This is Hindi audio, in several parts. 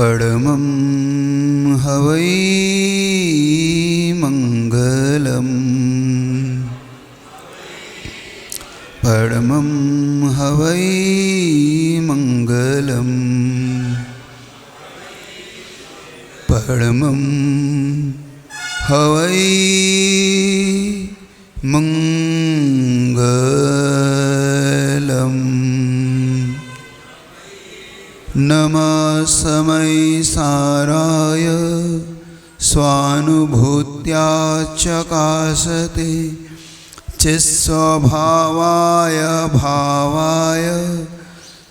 परमं हवै मंगलम् परमं हवै मंगलम् परमं हवै मंगलम्। नमः समय साराय स्वानुभूत्या चकाशते चिस्वभावाय भावाय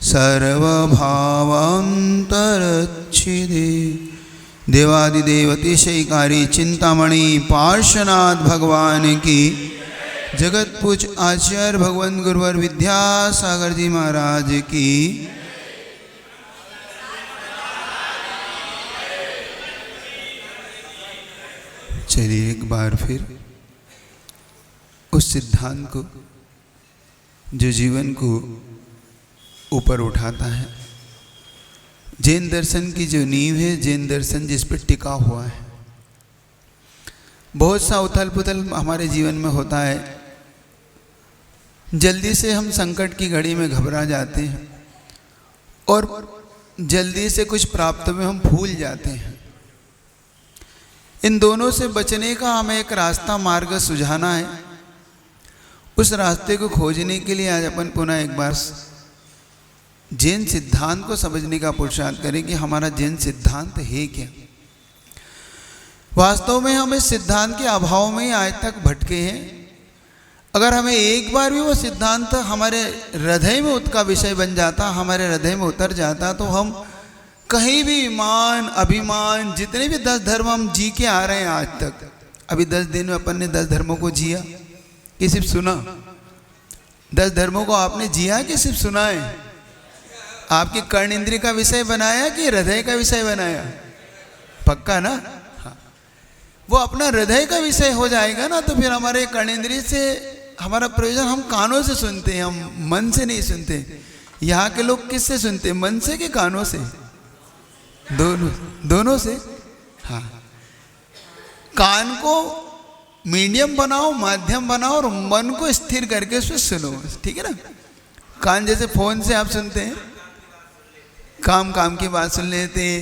सर्वभावान्तरच्छिदे। देवादिदेव अतिशयकारी चिंतामणि पार्श्वनाथ भगवान की, जगत पूज आचार्य भगवान गुरुवर विद्यासागर जी महाराज की। चलिए एक बार फिर उस सिद्धांत को जो जीवन को ऊपर उठाता है, जैन दर्शन की जो नींव है, जैन दर्शन जिस पर टिका हुआ है। बहुत सा उथल पुथल हमारे जीवन में होता है, जल्दी से हम संकट की घड़ी में घबरा जाते हैं और जल्दी से कुछ प्राप्त में हम भूल जाते हैं। इन दोनों से बचने का हमें एक रास्ता मार्ग सुझाना है। उस रास्ते को खोजने के लिए आज अपन पुनः एक बार जैन सिद्धांत को समझने का पुरुषार्थ करें कि हमारा जैन सिद्धांत है क्या। वास्तव में हम इस सिद्धांत के अभाव में ही आज तक भटके हैं। अगर हमें एक बार भी वो सिद्धांत हमारे हृदय में उसका विषय बन जाता, हमारे हृदय में उतर जाता, तो हम कहीं भी मान अभिमान जितने भी 10 धर्म हम जी के आ रहे हैं आज तक, अभी 10 दिन में अपन ने 10 धर्मों को जिया कि सिर्फ सुना? 10 धर्मों को आपने जिया कि सिर्फ सुना है? आपकी कर्ण इंद्रिय का विषय बनाया कि हृदय का विषय बनाया? पक्का ना? हाँ। वो अपना हृदय का विषय हो जाएगा ना, तो फिर हमारे कर्ण इंद्रिय से हमारा प्रयोजन हम कानों से सुनते हैं, हम मन से नहीं सुनते। यहाँ के लोग किससे सुनते? मन से कि कानों से? दोनों से। हाँ, कान को मीडियम बनाओ, माध्यम बनाओ और मन को स्थिर करके उसमें सुनो, ठीक है ना? कान जैसे फोन से आप सुनते हैं, काम काम की बात सुन लेते हैं,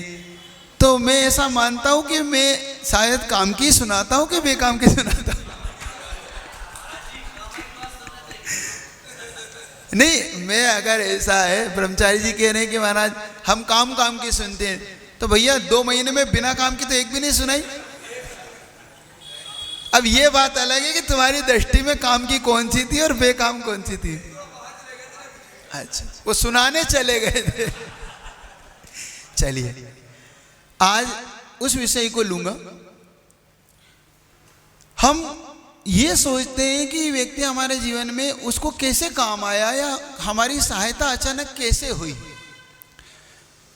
तो मैं ऐसा मानता हूं कि मैं शायद काम की सुनाता हूं कि बेकाम की सुनाता हूं। नहीं, मैं अगर ऐसा है, ब्रह्मचारी जी कह रहे हैं कि महाराज हम काम काम की सुनते हैं, तो भैया 2 महीने में बिना काम की तो एक भी नहीं सुनाई। अब ये बात अलग है कि तुम्हारी दृष्टि में काम की कौन सी थी और बेकाम कौन सी थी। अच्छा, वो सुनाने चले गए थे। चलिए आज उस विषय को लूंगा। हम ये सोचते हैं कि व्यक्ति हमारे जीवन में उसको कैसे काम आया या हमारी सहायता अचानक कैसे हुई।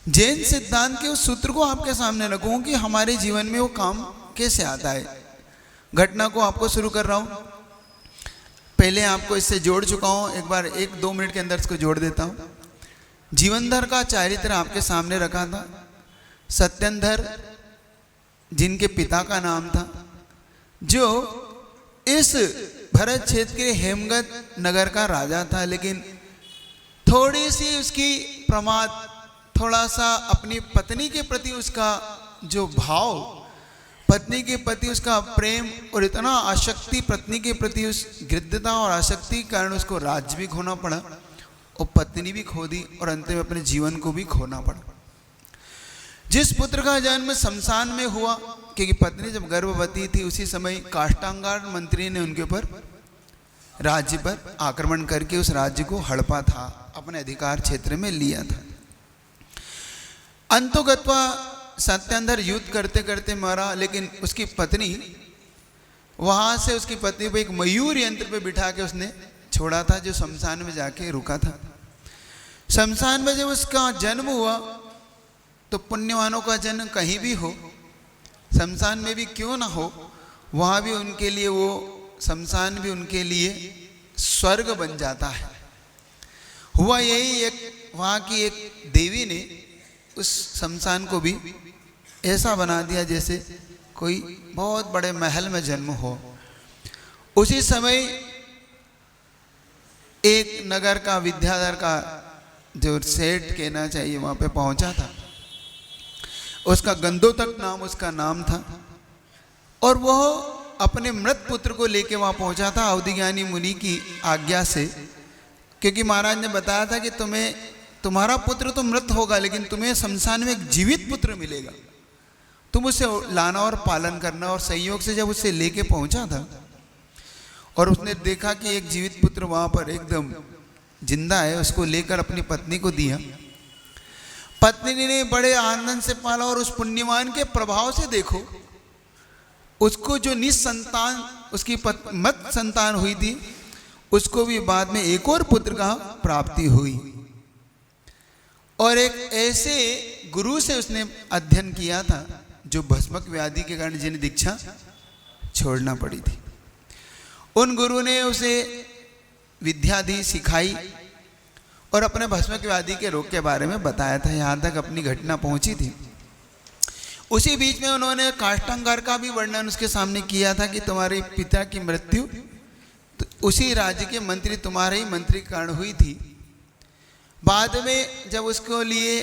जैन सिद्धांत के उस सूत्र को आपके सामने रखूं कि हमारे जीवन में वो काम कैसे आता है। घटना को आपको शुरू कर रहा हूं, पहले आपको इससे जोड़ चुका हूं, एक बार 1-2 मिनट के अंदर इसको जोड़ देता हूं। जीवनधर का चारित्र आपके सामने रखा था। सत्येंद्र जिनके पिता का नाम था, जो इस भरत क्षेत्र के हेमगत नगर का राजा था, लेकिन थोड़ी सी उसकी प्रमाद, थोड़ा सा अपनी पत्नी के प्रति उसका जो भाव, पत्नी के प्रति उसका प्रेम और इतना आसक्ति, पत्नी के प्रति उस गृद्धता और आसक्ति के कारण उसको राज्य भी खोना पड़ा और पत्नी भी खो दी और अंत में अपने जीवन को भी खोना पड़ा। जिस पुत्र का जन्म शमशान में हुआ, क्योंकि पत्नी जब गर्भवती थी उसी समय काष्टांगार मंत्री ने उनके ऊपर राज्य पर आक्रमण करके उस राज्य को हड़पा था, अपने अधिकार क्षेत्र में लिया था। अंतोगत्वा सत्येंद्र युद्ध करते करते मरा, लेकिन उसकी पत्नी, वहां से उसकी पत्नी को एक मयूर यंत्र पे बिठा के उसने छोड़ा था, जो शमशान में जाके रुका था। शमशान में जब उसका जन्म हुआ, तो पुण्यवानों का जन्म कहीं भी हो, शमशान में भी क्यों ना हो, वहाँ भी उनके लिए वो शमशान भी उनके लिए स्वर्ग बन जाता है। हुआ यही, एक वहाँ की एक देवी ने उस शमशान को भी ऐसा बना दिया जैसे कोई बहुत बड़े महल में जन्म हो। उसी समय एक नगर का विद्याधर का जो सेठ कहना चाहिए वहां पे पहुंचा था। उसका गंधोतक नाम उसका नाम था, और वह अपने मृत पुत्र को लेके वहां पहुंचा था अवधिज्ञानी मुनि की आज्ञा से, क्योंकि महाराज ने बताया था कि तुम्हारा पुत्र तो मृत होगा, लेकिन तुम्हें शमशान में एक जीवित पुत्र मिलेगा, तुम उसे लाना और पालन करना। और संयोग से जब उसे लेके पहुंचा था और उसने देखा कि एक जीवित पुत्र वहां पर एकदम जिंदा है, उसको लेकर अपनी पत्नी को दिया। पत्नी ने बड़े आनंद से पाला, और उस पुण्यवान के प्रभाव से देखो उसको जो निसंतान उसकी मत संतान हुई थी, उसको भी बाद में एक और पुत्र का प्राप्ति हुई। और एक ऐसे गुरु से उसने अध्ययन किया था जो भस्मक व्याधि के कारण जिन्हें दीक्षा छोड़ना पड़ी थी। उन गुरु ने उसे विद्या दी, सिखाई, और अपने भस्मक व्याधि के रोग के बारे में बताया था। यहाँ तक अपनी घटना पहुंची थी। उसी बीच में उन्होंने काष्ठांगार का भी वर्णन उसके सामने किया था कि तुम्हारे पिता की मृत्यु तो उसी राज्य के मंत्री, तुम्हारे ही मंत्री के कारण हुई थी। बाद में जब उसको लिए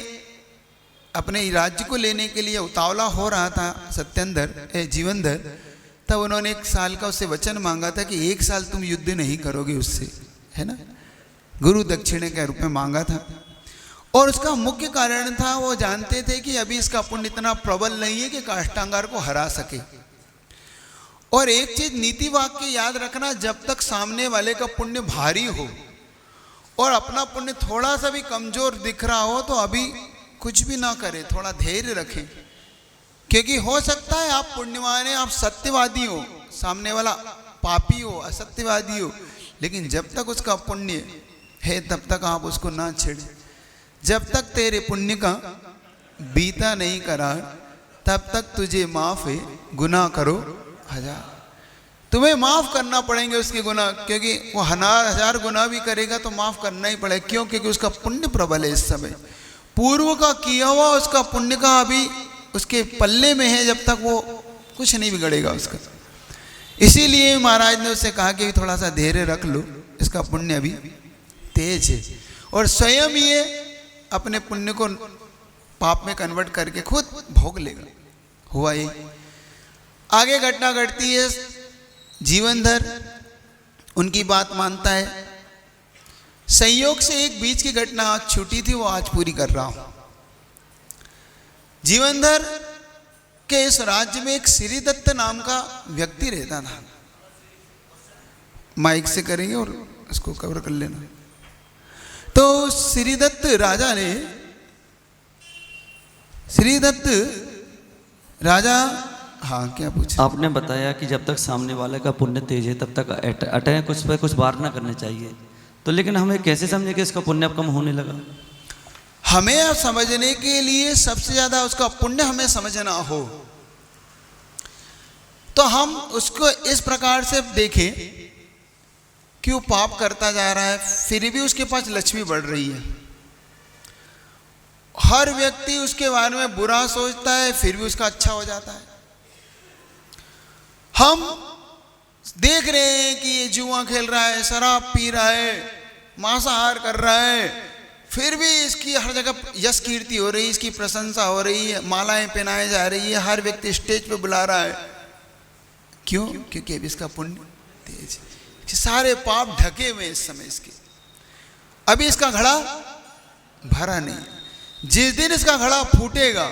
अपने राज्य को लेने के लिए उतावला हो रहा था जीवनधर, तब उन्होंने 1 साल का उससे वचन मांगा था कि 1 साल तुम युद्ध नहीं करोगे उससे, है ना, गुरु दक्षिणे के रूप में मांगा था। और उसका मुख्य कारण था, वो जानते थे कि अभी इसका पुण्य इतना प्रबल नहीं है कि काष्ठांगार को हरा सके। और एक चीज नीति वाक्य याद रखना, जब तक सामने वाले का पुण्य भारी हो और अपना पुण्य थोड़ा सा भी कमजोर दिख रहा हो तो अभी कुछ भी ना करे, थोड़ा धैर्य रखें। क्योंकि हो सकता है आप पुण्यवान हैं, आप सत्यवादी हो, सामने वाला पापी हो, असत्यवादी हो, लेकिन जब तक उसका पुण्य है तब तक आप उसको ना छेड़े। जब तक तेरे पुण्य का बीता नहीं करा तब तक तुझे माफ है, गुनाह करो 1000। तुम्हें माफ करना पड़ेंगे उसके गुनाह, क्योंकि वो 1000 गुनाह भी करेगा तो माफ करना ही पड़ेगा। क्यों? क्योंकि उसका पुण्य प्रबल है। इस समय पूर्व का किया हुआ उसका पुण्य का अभी उसके पल्ले में है, जब तक वो कुछ नहीं बिगड़ेगा उसका। इसीलिए महाराज ने उससे कहा कि थोड़ा सा धैर्य रख लो, इसका पुण्य अभी तेज है, और स्वयं ये अपने पुण्य को पाप में कन्वर्ट करके खुद भोग लेगा। हुआ ये। आगे घटना घटती है, जीवनधर उनकी बात मानता है। संयोग से एक बीच की घटना आज छूटी थी, वो आज पूरी कर रहा हूं। जीवनधर के इस राज्य में एक श्रीदत्त नाम का व्यक्ति रहता था। माइक से करेंगे और इसको कवर कर लेना। तो श्रीदत्त राजा ने, श्रीदत्त राजा, हाँ क्या पूछा? आपने बताया कि जब तक सामने वाले का पुण्य तेज है तब तक अटैक कुछ पे कुछ वार ना करने चाहिए, तो लेकिन हमें कैसे समझे कि इसका पुण्य अब कम होने लगा? हमें अब समझने के लिए सबसे ज्यादा उसका पुण्य हमें समझना हो तो हम उसको इस प्रकार से देखें कि वो पाप करता जा रहा है, फिर भी उसके पास लक्ष्मी बढ़ रही है। हर व्यक्ति उसके बारे में बुरा सोचता है, फिर भी उसका अच्छा हो जाता है। हम देख रहे हैं कि ये जुआ खेल रहा है, शराब पी रहा है, मांसाहार कर रहा है, फिर भी इसकी हर जगह यश कीर्ति हो रही है, इसकी प्रशंसा हो रही है, मालाएं पहनाई जा रही है, हर व्यक्ति स्टेज पे बुला रहा है। क्यों? क्योंकि अभी इसका पुण्य तेज है। सारे पाप ढके हुए इस समय इसके, अभी इसका घड़ा भरा नहीं। जिस दिन इसका घड़ा फूटेगा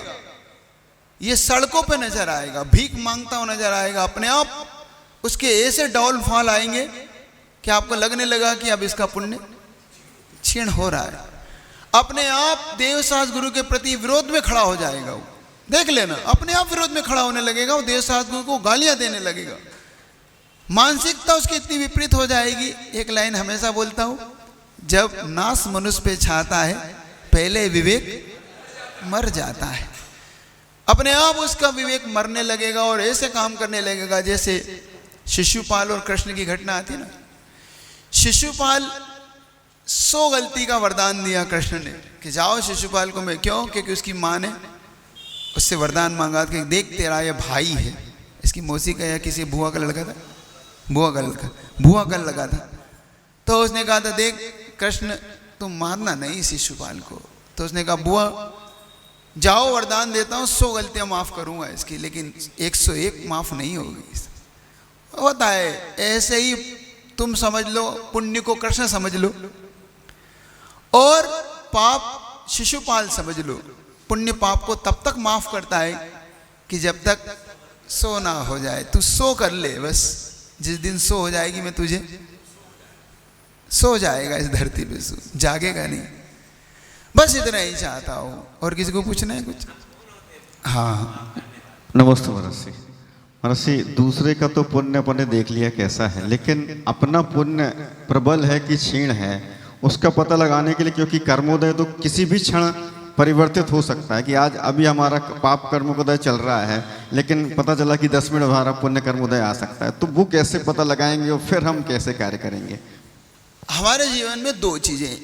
ये सड़कों पे नजर आएगा, भीख मांगता हुआ नजर आएगा। अपने आप उसके ऐसे डॉल फॉल आएंगे कि आपको लगने लगा कि अब इसका पुण्य क्षीण हो रहा है। अपने आप देवशास्त्र गुरु के प्रति विरोध में खड़ा हो जाएगा। वो देख लेना, अपने आप विरोध में खड़ा होने लगेगा। वो देवशास्त्र गुरु को गालियां देने लगेगा। मानसिकता उसकी इतनी विपरीत हो जाएगी। एक लाइन हमेशा बोलता हूं, जब नाश मनुष्य पे छाता है पहले विवेक मर जाता है। अपने आप उसका विवेक मरने लगेगा और ऐसे काम करने लगेगा जैसे शिशुपाल और कृष्ण की घटना आती है ना। शिशुपाल 100 गलती का वरदान दिया कृष्ण ने कि जाओ शिशुपाल को मैं, क्यों? क्योंकि उसकी माँ ने उससे वरदान मांगा कि देख तेरा ये भाई है, इसकी मौसी का या किसी बुआ का लड़का था, बुआ का लड़का था। तो उसने कहा था देख कृष्ण तुम मारना नहीं शिशुपाल को। तो उसने कहा बुआ जाओ वरदान देता हूँ, 100 गलतियां माफ करूंगा इसकी, लेकिन 101 माफ नहीं होगी। होता है ऐसे ही, तुम समझ लो पुण्य को कृष्ण समझ लो और पाप शिशुपाल समझ लो। पुण्य पाप को तब तक माफ करता है कि जब तक 100 ना हो जाए। तू 100 कर ले बस, जिस दिन 100 हो जाएगी मैं तुझे, सो जाएगा इस धरती पे, जागेगा नहीं। बस इतना ही चाहता हूँ। और किसी को पूछना है कुछ? हाँ नमस्ते महर्षि। महर्षि दूसरे का तो पुण्य अपने देख लिया कैसा है, लेकिन अपना पुण्य प्रबल है कि क्षीण है उसका पता लगाने के लिए, क्योंकि कर्मोदय तो किसी भी क्षण परिवर्तित हो सकता है कि आज अभी हमारा पाप कर्मोदय चल रहा है, लेकिन पता चला कि 10 मिनट हमारा पुण्य कर्मोदय आ सकता है। तो वो कैसे पता लगाएंगे और फिर हम कैसे कार्य करेंगे? हमारे जीवन में 2 चीजें,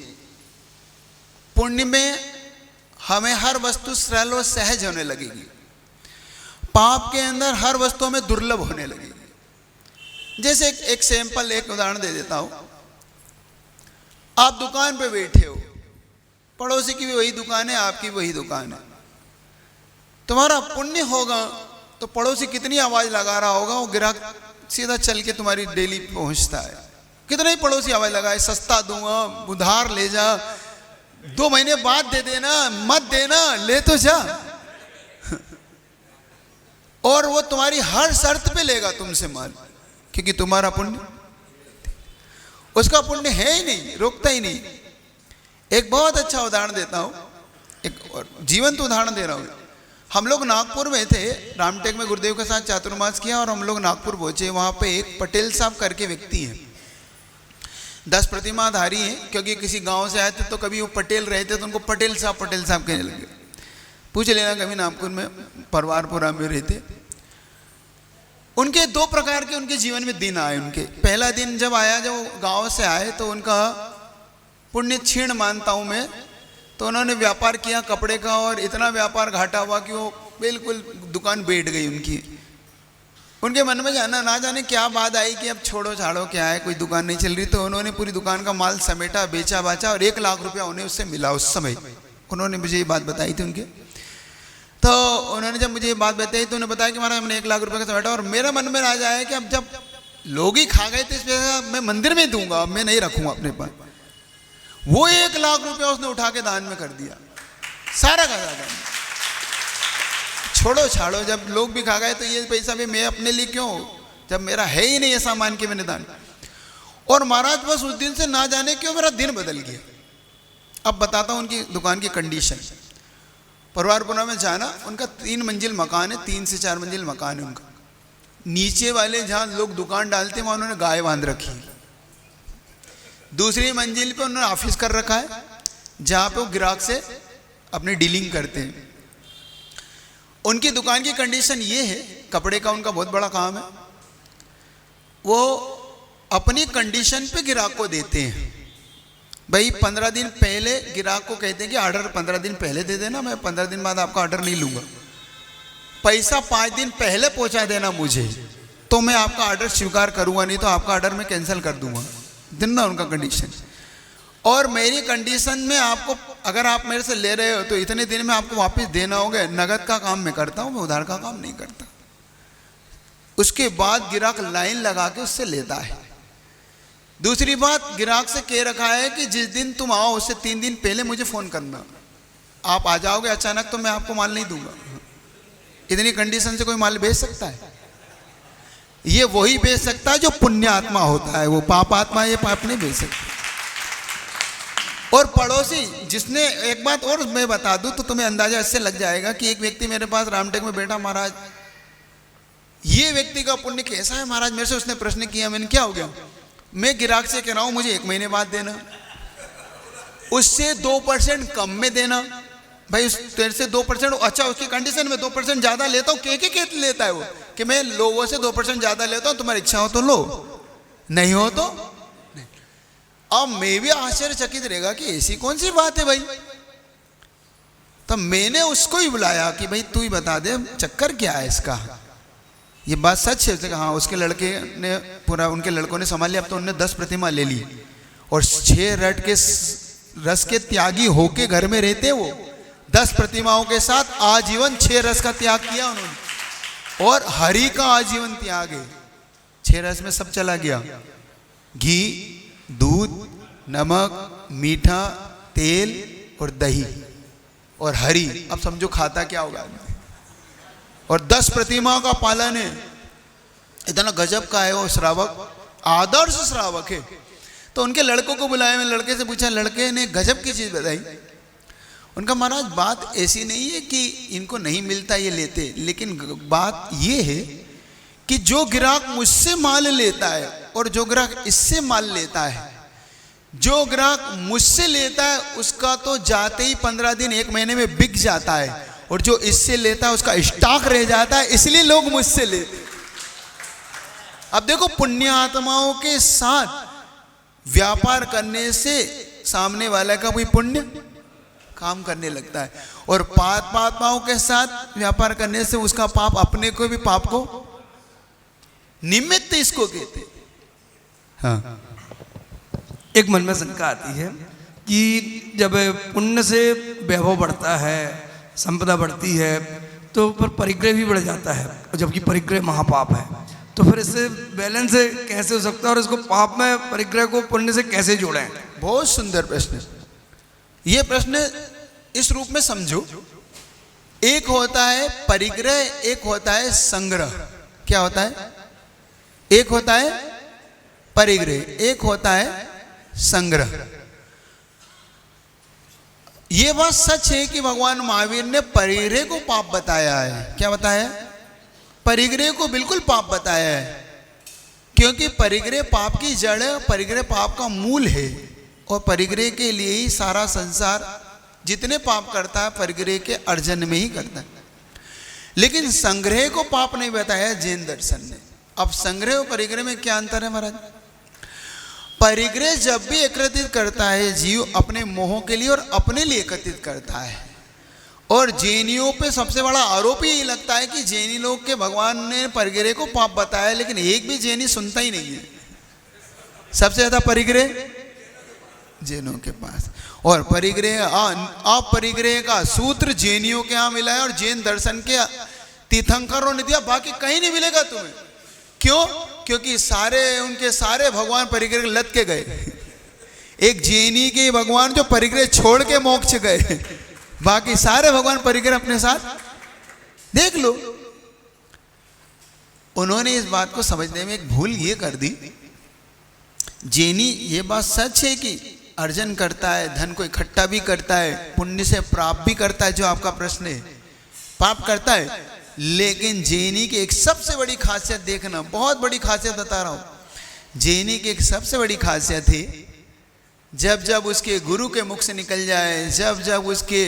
पुण्य में हमें हर वस्तु सरल और सहज होने लगेगी, पाप के अंदर हर वस्तु में दुर्लभ होने लगेगी। जैसे एक सैंपल, एक उदाहरण दे देता हूं। आप दुकान पे बैठे हो, पड़ोसी की भी वही दुकान है, आपकी वही दुकान है। तुम्हारा पुण्य होगा तो पड़ोसी कितनी आवाज लगा रहा होगा, वो ग्राहक सीधा चल के तुम्हारी डेली पहुंचता है। कितना ही पड़ोसी आवाज लगाए, सस्ता दूंगा, उधार ले जा, 2 महीने बाद दे देना, मत देना, ले तो जा। और वो तुम्हारी हर शर्त पे लेगा तुमसे माल, क्योंकि तुम्हारा पुण्य, उसका पुण्य है ही नहीं, रोकता ही नहीं। एक बहुत अच्छा उदाहरण देता हूं, एक जीवंत उदाहरण दे रहा हूं। हम लोग नागपुर में थे, रामटेक में गुरुदेव के साथ चातुर्मास किया और हम लोग नागपुर पहुंचे। वहां पे एक पटेल साहब करके व्यक्ति हैं, 10 प्रतिमाधारी हैं, क्योंकि किसी गांव से आए थे तो कभी वो पटेल रहे थे तो उनको पटेल साहब कहने लगे। पूछ लेना कभी नागपुर में परवारपुरा में रहते। उनके 2 प्रकार के उनके जीवन में दिन आए। उनके पहला दिन जब आया, जब गांव से आए तो उनका पुण्य क्षीण मानता हूं मैं, तो उन्होंने व्यापार किया कपड़े का और इतना व्यापार घाटा हुआ कि वो बिल्कुल दुकान बैठ गई उनकी। उनके मन में ना जाने क्या बात आई कि अब छोड़ो छाड़ो क्या है, कोई दुकान नहीं चल रही। तो उन्होंने पूरी दुकान का माल समेटा, बेचा बाचा और 1 लाख रुपया उन्हें उससे मिला। उस समय उन्होंने मुझे ये बात बताई थी उनके। तो उन्होंने जब मुझे ये बात बताई तो उन्होंने बताया कि महाराज हमने 1 लाख रुपये का समेटा, और मेरे मन में आ जाए कि अब जब लोग ही खा गए तो इस मैं मंदिर में दूंगा, मैं नहीं रखूंगा अपने पास। वो 1 लाख रुपया उसने उठा के दान में कर दिया, सारा का सारा। छोड़ो छाड़ो, जब लोग भी खा गए तो ये पैसा भी मैं अपने लिए क्यों, जब मेरा है ही नहीं ऐसा मान के मैंने दान। और महाराज बस उस दिन से ना जाने क्यों मेरा दिन बदल गया। अब बताता हूं उनकी दुकान की कंडीशन। परवारपुरा में जाना, उनका 3 मंजिल मकान है, 3 से 4 मंजिल मकान है उनका। नीचे वाले जहां लोग दुकान डालते हैं वहां उन्होंने गाय बांध रखी है। दूसरी मंजिल पे उन्होंने ऑफिस कर रखा है, जहां पे वो ग्राहक से अपनी डीलिंग करते हैं। उनकी दुकान की कंडीशन ये है, कपड़े का उनका बहुत बड़ा काम है, वो अपनी कंडीशन पे ग्राहक को देते हैं। भाई 15 दिन पहले ग्राहक को कहते हैं कि ऑर्डर 15 दिन पहले दे देना, मैं 15 दिन बाद आपका ऑर्डर नहीं लूंगा। पैसा 5 दिन पहले पहुंचा देना मुझे, तो मैं आपका ऑर्डर स्वीकार करूंगा, नहीं तो आपका ऑर्डर मैं कैंसिल कर दूंगा। दिन ना उनका कंडीशन। और मेरी कंडीशन में आपको, अगर आप मेरे से ले रहे हो तो इतने दिन में आपको वापस देना होगा। नगद का काम मैं करता हूं, मैं उधार का काम नहीं करता। उसके बाद ग्राहक लाइन लगा के उससे लेता है। दूसरी बात, ग्राहक से कह रखा है कि जिस दिन तुम आओ उससे 3 दिन पहले मुझे फोन करना। आप आ जाओगे अचानक तो मैं आपको माल नहीं दूंगा। इतनी कंडीशन से कोई माल बेच सकता है? ये वही बेच सकता है जो पुण्य आत्मा होता है, वो पाप आत्मा ये पाप नहीं बेच सकता। और पड़ोसी जिसने, एक बात और मैं बता दूं तो तुम्हें अंदाजा इससे लग जाएगा कि एक व्यक्ति मेरे पास रामटेक में बैठा, महाराज ये व्यक्ति का पुण्य कैसा है महाराज, मेरे से उसने प्रश्न किया। मैंने क्या हो गया, मैं ग्राहक से कह रहा हूं मुझे 1 महीने बाद देना, उससे 2% कम में देना। भाई तेरे से 2%, अच्छा उसकी कंडीशन में 2% ज्यादा लेता हूं, के लेता है वो कि मैं लोगों से 2% ज्यादा लेता हूं, तुम्हारी इच्छा हो तो लो, नहीं हो तो नहीं। अब मैं भी आश्चर्यचकित रहेगा कि ऐसी कौन सी बात है भाई। तो मैंने उसको ही बुलाया कि भाई तू ही बता दे चक्कर क्या है इसका, ये बात सच है। उसने कहा हाँ। उसके लड़के ने पूरा, उनके लड़कों ने संभाल लिया। अब तो उन्होंने 10 प्रतिमा ले ली और 6 रट के रस के त्यागी होके घर में रहते वो 10 प्रतिमाओं के साथ आजीवन 6 रस का त्याग किया उन्होंने, और हरि का आजीवन त्याग है। 6 रस में सब चला गया, घी, दूध, नमक, मीठा, तेल और दही और हरि। अब समझो खाता क्या होगा। और 10 प्रतिमाओं का पालन है। इतना गजब का है वो श्रावक, आदर्श श्रावक है। तो उनके लड़कों को बुलाया, मैं लड़के से पूछा, लड़के ने गजब की चीज बताई। उनका महाराज बात ऐसी नहीं है कि इनको नहीं मिलता ये लेते, लेकिन बात ये है कि जो ग्राहक मुझसे माल लेता है और जो ग्राहक इससे माल लेता है, जो ग्राहक मुझसे लेता है उसका तो जाते ही 15 दिन 1 महीने में बिक जाता है, और जो इससे लेता है उसका स्टॉक रह जाता है, इसलिए लोग मुझसे लेते। अब देखो, पुण्य आत्माओं के साथ व्यापार करने से सामने वाला का भी पुण्य काम करने लगता है, और पाप आत्माओं के साथ व्यापार करने से उसका पाप अपने को भी पाप को निमित्त इसको कहते। हाँ, एक मन में शंका आती है कि जब पुण्य से वैभव बढ़ता है, संपदा बढ़ती है, तो फिर परिग्रह भी बढ़ जाता है, और जबकि परिग्रह महापाप है, तो फिर इससे बैलेंस कैसे हो सकता है, और इसको पाप में परिग्रह को पुण्य से कैसे जोड़ें? बहुत सुंदर प्रश्न। ये प्रश्न इस रूप में समझो, एक होता है परिग्रह, एक होता है संग्रह। क्या होता है? एक होता है परिग्रह, एक होता है संग्रह। यह बात सच है कि भगवान महावीर ने परिग्रह को पाप बताया है। क्या बताया? परिग्रह को बिल्कुल पाप बताया है, क्योंकि परिग्रह पाप की जड़ है, परिग्रह पाप का मूल है, और परिग्रह के लिए ही सारा संसार जितने पाप करता है परिग्रह के अर्जन में ही करता है। लेकिन संग्रह को पाप नहीं बताया जैन दर्शन ने। अब संग्रह और परिग्रह में क्या अंतर है महाराज? परिग्रह जब भी एकत्रित करता है जीव अपने मोह के लिए और अपने लिए एकत्रित करता है, और जैनियों पे सबसे बड़ा आरोप यही लगता है कि जैनी लोग के भगवान ने परिग्रह को पाप बताया, लेकिन एक भी जैनी सुनता ही नहीं है। सबसे ज्यादा परिग्रह जैनों के पास, और परिग्रह अपरिग्रह का सूत्र जैनियों के यहाँ मिला है, और जैन दर्शन के तीर्थंकरों ने दिया, बाकी कहीं नहीं मिलेगा तुम्हें। क्यों? क्योंकि उनके सारे भगवान परिग्रह लद के गए। एक जैनी के भगवान जो परिग्रह छोड़ के मोक्ष गए, बाकी सारे भगवान परिग्रह अपने साथ। देख लो, उन्होंने इस बात को समझने में एक भूल ये कर दी। जैनी ये बात सच है कि अर्जन करता है, धन को इकट्ठा भी करता है, पुण्य से प्राप्त भी करता है, जो आपका प्रश्न है, पाप करता है। लेकिन जैनी की एक सबसे बड़ी खासियत देखना, बहुत बड़ी खासियत बता रहा हूं। जैनी की एक सबसे बड़ी खासियत है, जब जब उसके गुरु के मुख से निकल जाए, जब जब उसके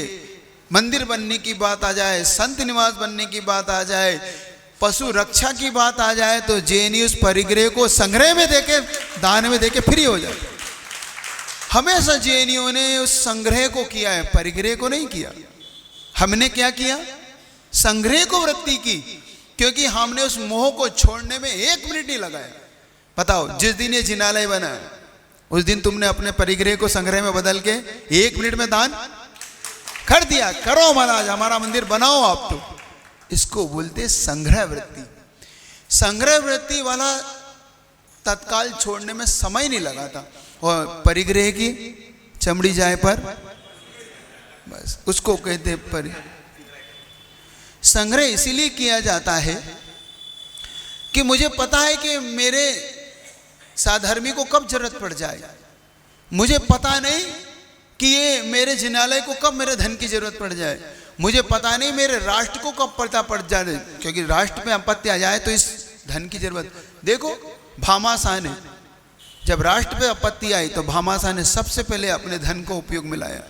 मंदिर बनने की बात आ जाए, संत निवास बनने की बात आ जाए, पशु रक्षा की बात आ जाए, तो जैनी उस परिग्रह को संग्रह में देके, दान में देके फ्री हो जाए। हमेशा जैनियों ने उस संग्रह को किया है, परिग्रह को नहीं किया। हमने क्या किया? संग्रह को वृत्ति की, क्योंकि हमने उस मोह को छोड़ने में 1 मिनट नहीं लगाया। बताओ, जिस दिन ये जिनालय बना उस दिन तुमने अपने परिग्रह को संग्रह में बदल के 1 मिनट में दान कर दिया। करो महाराज, हमारा मंदिर बनाओ आप। तो इसको बोलते संग्रह वृत्ति। संग्रह वृत्ति वाला तत्काल छोड़ने में समय नहीं लगा था, और परिग्रह की चमड़ी जाए पर बस, उसको कहते संग्रह इसीलिए किया जाता है कि मुझे पता है कि मेरे साधर्मी को कब जरूरत पड़ जाए। मुझे पता नहीं कि ये मेरे जिनालय को कब मेरे धन की जरूरत पड़ जाए। मुझे पता नहीं मेरे राष्ट्र को कब पड़ जाए, क्योंकि राष्ट्र पे आपत्ति आ जाए तो इस धन की जरूरत। देखो, भामाशाह ने जब राष्ट्र पे आपत्ति आई तो भामाशाह ने सबसे पहले अपने धन को उपयोग में लाया।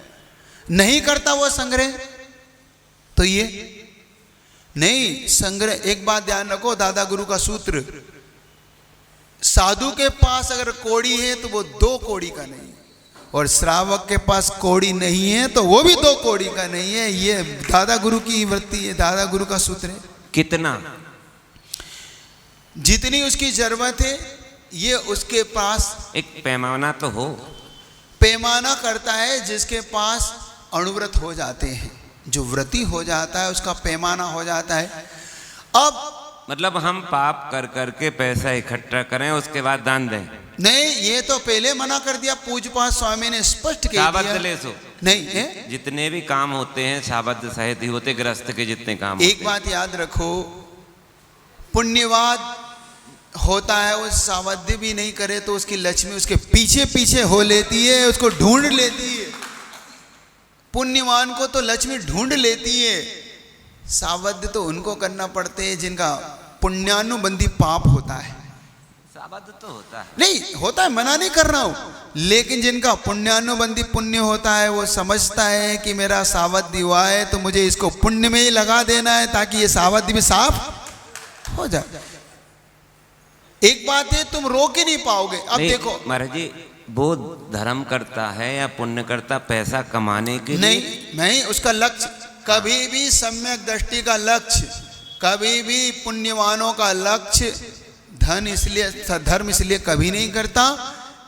नहीं करता वो संग्रह तो ये नहीं संग्रह। एक बात ध्यान रखो, दादा गुरु का सूत्र, साधु के पास अगर कोड़ी है तो वो 2 कोड़ी का नहीं, और श्रावक के पास कोड़ी नहीं है तो वो भी 2 कोड़ी का नहीं है। ये दादा गुरु की वृत्ति है, दादा गुरु का सूत्र है। कितना? जितनी उसकी जरूरत है, ये उसके पास एक पैमाना तो हो। पैमाना करता है जिसके पास अणुव्रत हो जाते हैं, जो व्रती हो जाता है उसका पैमाना हो जाता है। अब मतलब हम पाप कर करके पैसा इकट्ठा करें, उसके बाद दान दें? नहीं, ये तो पहले मना कर दिया, पूज्यपाद स्वामी ने स्पष्ट कह दिया। ले सो नहीं है? जितने भी काम होते हैं साबद्ध सहित ही होते, गृहस्थ के जितने काम एक बात याद रखो, पुण्यवाद होता है वो सावध्य भी नहीं करे तो उसकी लक्ष्मी उसके पीछे पीछे हो लेती है, उसको ढूंढ लेती है। पुण्यवान को तो लक्ष्मी ढूंढ लेती है, सावध्य तो उनको करना पड़ते हैं जिनका पुण्यानुबंधी पाप होता है। साबद्ध तो होता है, नहीं होता है, मना नहीं कर रहा हूं, लेकिन जिनका पुण्यानुबंधी पुण्य होता है वो समझता है कि मेरा सावध्य हुआ है तो मुझे इसको पुण्य में ही लगा देना है ताकि ये सावध्य भी साफ हो जाए। एक बात है, तुम रोक ही नहीं पाओगे। अब देखो महाराज जी, वो धर्म करता है या पुण्य करता पैसा कमाने के नहीं, लिए? नहीं, उसका लक्ष्य कभी भी सम्यक दृष्टि का लक्ष्य, कभी भी पुण्यवानों का लक्ष्य धन इसलिए, धर्म इसलिए कभी नहीं करता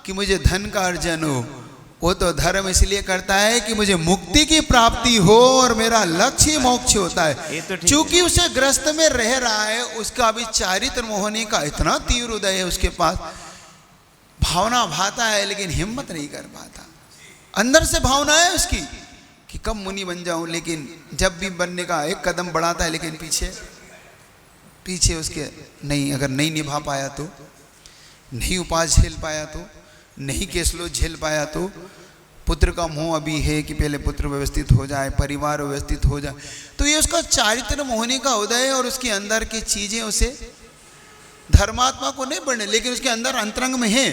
कि मुझे धन का अर्जन हो। वो तो धर्म इसलिए करता है कि मुझे मुक्ति की प्राप्ति हो और मेरा लक्ष्य ही मोक्ष होता है। तो चूंकि उसे ग्रस्त में रह रहा है, उसका अभी चारित्र मोहनी का इतना तीव्र उदय है, उसके पास भावना भाता है लेकिन हिम्मत नहीं कर पाता। अंदर से भावना है उसकी कि कब मुनि बन जाऊं, लेकिन जब भी बनने का एक कदम बढ़ाता है लेकिन पीछे उसके नहीं, अगर नहीं निभा पाया तो, नहीं उपास झेल पाया तो, नहीं केसलो झेल पाया तो, पुत्र का मोह अभी है कि पहले पुत्र व्यवस्थित हो जाए, परिवार व्यवस्थित हो जाए, तो ये उसका चारित्र मोहनी का उदय है और उसके अंदर की चीजें उसे धर्मात्मा को नहीं बढ़ने, लेकिन उसके अंदर अंतरंग में है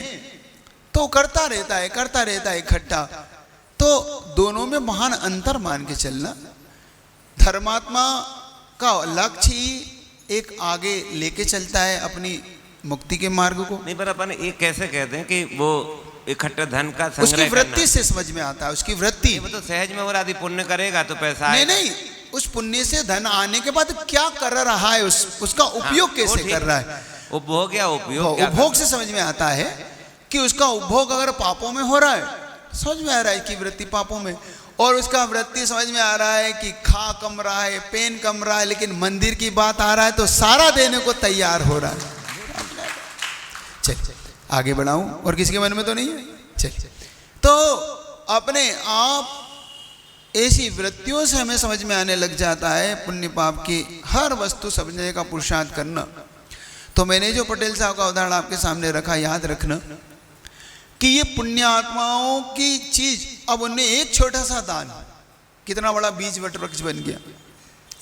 तो करता रहता है इकट्ठा। तो दोनों में महान अंतर मान के चलना। धर्मात्मा का लक्ष्य ही एक आगे लेके चलता है अपनी मुक्ति के मार्ग को। नहीं, पर अपन ये कैसे कहते हैं कि वो इकट्ठा धन का उसकी संग्रह वृत्ति से समझ में आता है, उसकी वृत्ति। वो तो सहज में हो रहा, पुण्य करेगा तो पैसा नहीं नहीं, उस पुण्य से धन आने के बाद क्या कर रहा है, उसका उपयोग कैसे कर रहा है, उपभोग या उपयोग। उपभोग से समझ में आता है कि उसका उपभोग अगर पापों में हो रहा है, समझ में आ रहा है कि वृत्ति पापों में, और उसका वृत्ति समझ में आ रहा है कि खा कम रहा है, पेन कम रहा है, लेकिन मंदिर की बात आ रहा है तो सारा देने को तैयार हो रहा है। चल आगे बढ़ाऊं, और किसी के मन में तो नहीं है। चल, तो अपने आप ऐसी वृत्तियों से हमें समझ में आने लग जाता है पुण्य पाप की हर वस्तु समझने का पुरुषार्थ करना। तो मैंने जो पटेल साहब का उदाहरण आपके सामने रखा, याद रखना कि ये पुण्यात्माओं की चीज, अब उनने एक छोटा सा दान कितना बड़ा बीज वृक्ष बन गया।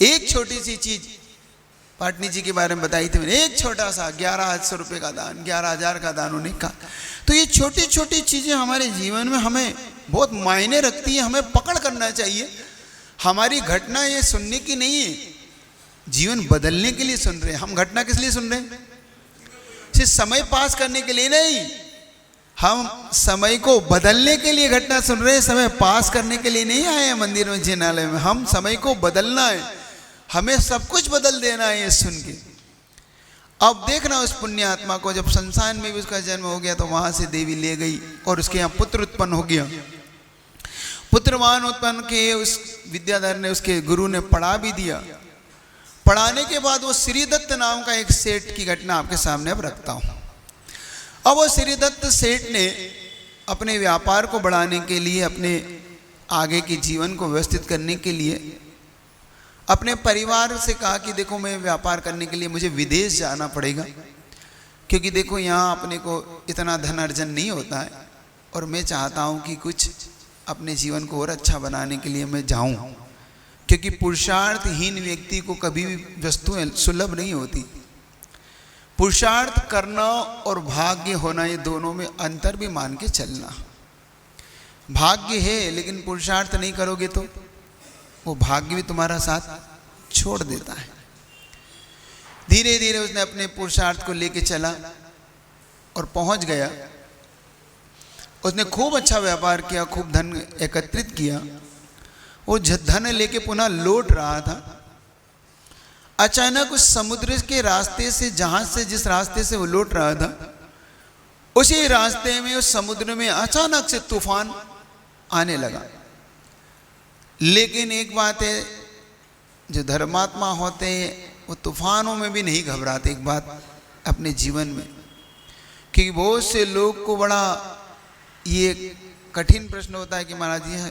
एक छोटी सी चीज पाटनी जी के बारे में बताई थी मैंने, एक छोटा सा 1100 रुपये का दान, 11,000 का दान उन्हें कहा। तो ये छोटी छोटी चीजें हमारे जीवन में हमें बहुत मायने रखती है, हमें पकड़ करना चाहिए। हमारी घटना ये सुनने की नहीं है, जीवन बदलने के लिए सुन रहे हैं हम। घटना किस लिए सुन रहे हैं? सिर्फ समय पास करने के लिए नहीं, हम समय को बदलने के लिए घटना सुन रहे हैं। समय पास करने के लिए नहीं आए हैं मंदिर में, जिनालय में। हम समय को बदलना है, हमें सब कुछ बदल देना है ये सुन के। अब देखना उस पुण्य आत्मा को, जब संसार में भी उसका जन्म हो गया तो वहां से देवी ले गई और उसके यहाँ पुत्र उत्पन्न हो गया। पुत्रवान उत्पन्न के उस विद्याधर ने, उसके गुरु ने पढ़ा भी दिया। पढ़ाने के बाद वो श्रीदत्त नाम का एक सेठ की घटना आपके सामने अब रखता हूं। अब वो श्रीदत्त सेठ ने अपने व्यापार को बढ़ाने के लिए, अपने आगे के जीवन को व्यवस्थित करने के लिए अपने परिवार से कहा कि देखो मैं व्यापार करने के लिए मुझे विदेश जाना पड़ेगा, क्योंकि देखो यहाँ अपने को इतना धन अर्जन नहीं होता है और मैं चाहता हूँ कि कुछ अपने जीवन को और अच्छा बनाने के लिए मैं जाऊँ, क्योंकि पुरुषार्थहीन व्यक्ति को कभी भी वस्तुएं सुलभ नहीं होती। पुरुषार्थ करना और भाग्य होना, ये दोनों में अंतर भी मान के चलना। भाग्य है लेकिन पुरुषार्थ नहीं करोगे तो वो भाग्य भी तुम्हारा साथ छोड़ देता है। धीरे धीरे उसने अपने पुरुषार्थ को लेके चला और पहुंच गया। उसने खूब अच्छा व्यापार किया, खूब धन एकत्रित किया। वो धन लेके पुनः लौट रहा था। अचानक उस समुद्र के रास्ते से, जहाज से जिस रास्ते से वो लौट रहा था, उसी रास्ते में उस समुद्र में अचानक से तूफान आने लगा। लेकिन एक बात है, जो धर्मात्मा होते हैं वो तूफानों में भी नहीं घबराते। एक बात अपने जीवन में, क्योंकि बहुत से लोग को बड़ा ये कठिन प्रश्न होता है कि महाराज जी,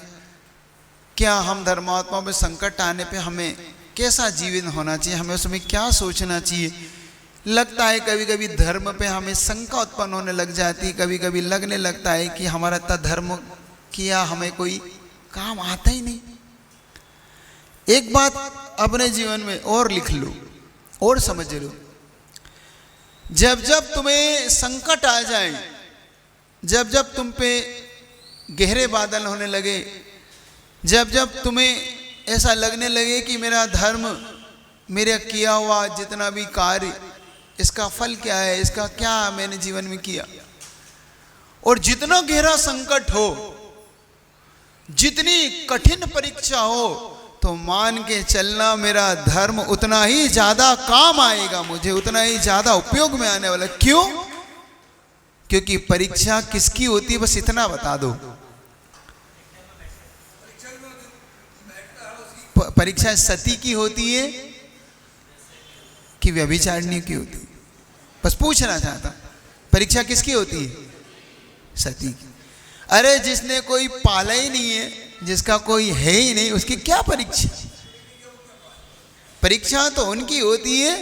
क्या हम धर्मात्मा में संकट आने पे हमें कैसा जीवन होना चाहिए, हमें उसमें क्या सोचना चाहिए। लगता है कभी कभी धर्म पे हमें शंका उत्पन्न होने लग जाती है। कभी कभी लगने लगता है कि हमारा इतना धर्म किया हमें कोई काम आता ही नहीं। एक बात अपने जीवन में और लिख लो और समझ लो, जब जब तुम्हें संकट आ जाए, जब जब तुम पे गहरे बादल होने लगे, जब जब तुम्हें ऐसा लगने लगे कि मेरा धर्म, मेरा किया हुआ जितना भी कार्य, इसका फल क्या है, इसका क्या मैंने जीवन में किया, और जितना गहरा संकट हो, जितनी कठिन परीक्षा हो, तो मान के चलना मेरा धर्म उतना ही ज्यादा काम आएगा, मुझे उतना ही ज्यादा उपयोग में आने वाला। क्यों? क्योंकि परीक्षा किसकी होती है, बस इतना बता दो। परीक्षा सती की होती है कि व्यभिचारिणी की होती है? बस पूछना चाहता, परीक्षा किसकी होती है? सती की। अरे जिसने कोई पाला ही नहीं है, जिसका कोई है ही नहीं, उसकी क्या परीक्षा? परीक्षा तो उनकी होती है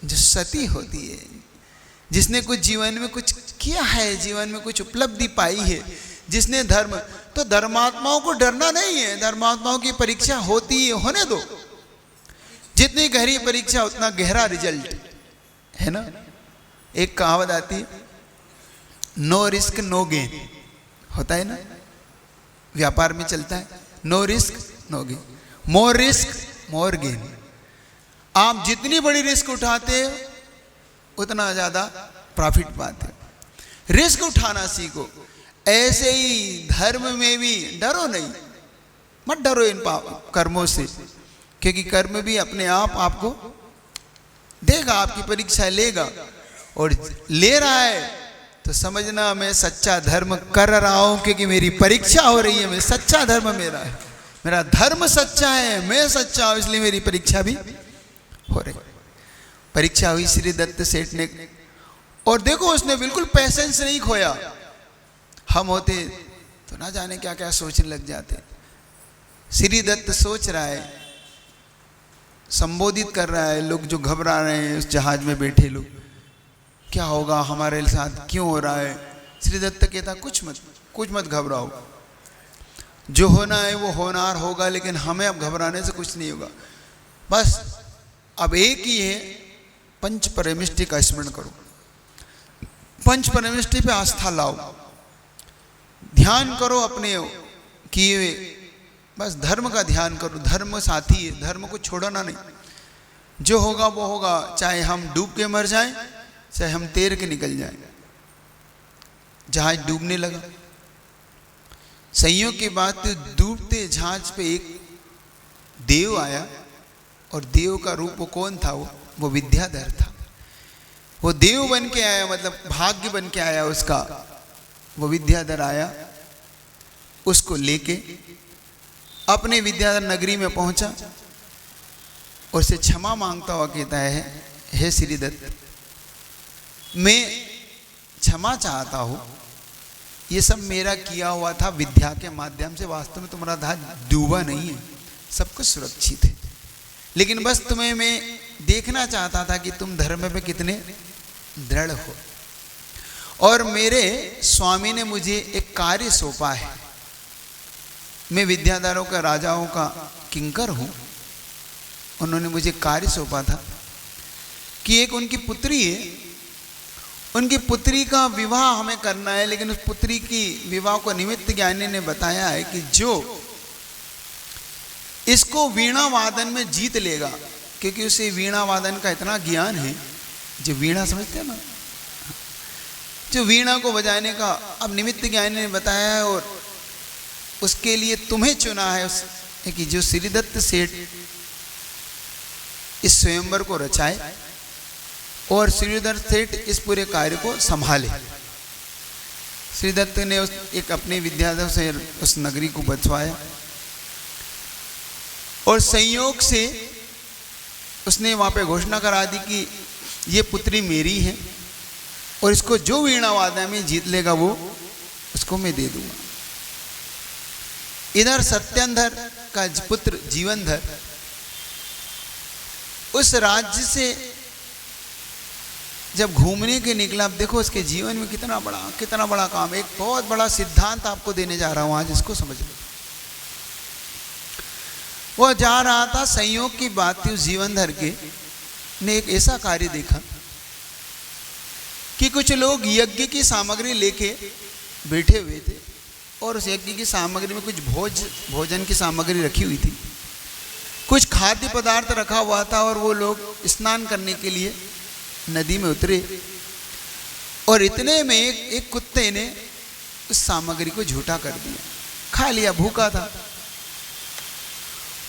जो सती होती है, जिसने कुछ जीवन में कुछ किया है, जीवन में कुछ उपलब्धि पाई है, जिसने धर्म। तो धर्मात्माओं को डरना नहीं है, धर्मात्माओं की परीक्षा होती है, होने दो। जितनी गहरी परीक्षा उतना गहरा रिजल्ट है ना। एक कहावत आती है, नो रिस्क नो गेन, होता है ना, व्यापार में चलता है, no risk no gain, more risk more gain. आप जितनी बड़ी रिस्क उठाते हो उतना ज्यादा प्रॉफिट पाते हो। रिस्क उठाना सीखो। ऐसे ही धर्म में भी डरो नहीं, मत डरो इन कर्मों से, क्योंकि कर्म भी अपने आप आपको देगा, आपकी परीक्षा लेगा। और ले रहा है तो समझना मैं सच्चा धर्म कर रहा हूं, क्योंकि मेरी परीक्षा हो रही है। मैं सच्चा धर्म मेरा है, मेरा धर्म सच्चा है, मैं सच्चा हूं, इसलिए मेरी परीक्षा भी हो रही। परीक्षा हुई श्री दत्त सेठ ने, और देखो उसने बिल्कुल पैसेंस नहीं खोया। हम होते तो ना जाने क्या क्या सोचने लग जाते। श्री दत्त सोच रहा है, संबोधित कर रहा है लोग जो घबरा रहे हैं उस जहाज में बैठे लोग, क्या होगा हमारे साथ, क्यों हो रहा है। श्री दत्त कहता कुछ मत घबराओ, जो होना है वो होनार होगा, लेकिन हमें अब घबराने से कुछ नहीं होगा। बस अब एक ही है, पंच परमेष्टि का स्मरण करो, पंच परमेष्टि पे आस्था लाओ, ध्यान करो अपने किए हुए, बस धर्म का ध्यान करो। धर्म साथी है, धर्म को छोड़ना नहीं। जो होगा वो होगा, चाहे हम डूब के मर जाएं, चाहे हम तैर के निकल जाएं। जहाज डूबने लगा, संयोग की बात, डूबते जहाज पे एक देव आया, और देव का रूप वो कौन था? वो विद्याधर था। वो देव बन के आया, मतलब भाग्य बन के आया उसका। वो विद्याधर आया, उसको लेके अपने विद्याधर नगरी में पहुंचा और से क्षमा मांगता हुआ कहता है, हे श्री दत्त, मैं क्षमा चाहता हूं, ये सब मेरा किया हुआ था विद्या के माध्यम से। वास्तव में तुम्हारा जहाज डूबा नहीं है, सब कुछ सुरक्षित है, लेकिन बस तुम्हें मैं देखना चाहता था कि तुम धर्म में कितने दृढ़ हो। और मेरे स्वामी ने मुझे एक कार्य सौंपा है। मैं विद्याधरों का, राजाओं का किंकर हूं। उन्होंने मुझे कार्य सौंपा था कि एक उनकी पुत्री है, उनकी पुत्री का विवाह हमें करना है, लेकिन उस पुत्री की विवाह को निमित्त ज्ञानी ने बताया है कि जो इसको वीणा वादन में जीत लेगा, क्योंकि उसे वीणा वादन का इतना ज्ञान है, जो वीणा समझते हैं ना, जो वीणा को बजाने का अब निमित्त ज्ञानी ने बताया है और उसके लिए तुम्हें चुना है कि जो श्रीदत्त सेठ इस स्वयंवर को रचाए और श्रीदत्त सेठ इस पूरे कार्य को संभाले। श्रीदत्त ने एक अपने विद्याधर से उस नगरी को बचवाया और संयोग से उसने वहां पे घोषणा करा दी कि ये पुत्री मेरी है और इसको जो वीणा वादन में जीत लेगा वो उसको मैं दे दूंगा। इधर सत्यंधर का पुत्र जीवनधर उस राज्य से जब घूमने के निकला, अब देखो उसके जीवन में कितना बड़ा काम, एक बहुत बड़ा सिद्धांत आपको देने जा रहा हूं आज, इसको समझ लो। वो जा रहा था, संयोग की बात थी, उस जीवनधर के ने एक ऐसा कार्य देखा कि कुछ लोग यज्ञ की सामग्री लेके बैठे हुए थे और उस यज्ञ की सामग्री में कुछ भोजन की सामग्री रखी हुई थी, कुछ खाद्य पदार्थ रखा हुआ था और वो लोग स्नान करने के लिए नदी में उतरे और इतने में एक कुत्ते ने उस सामग्री को झूठा कर दिया, खा लिया, भूखा था।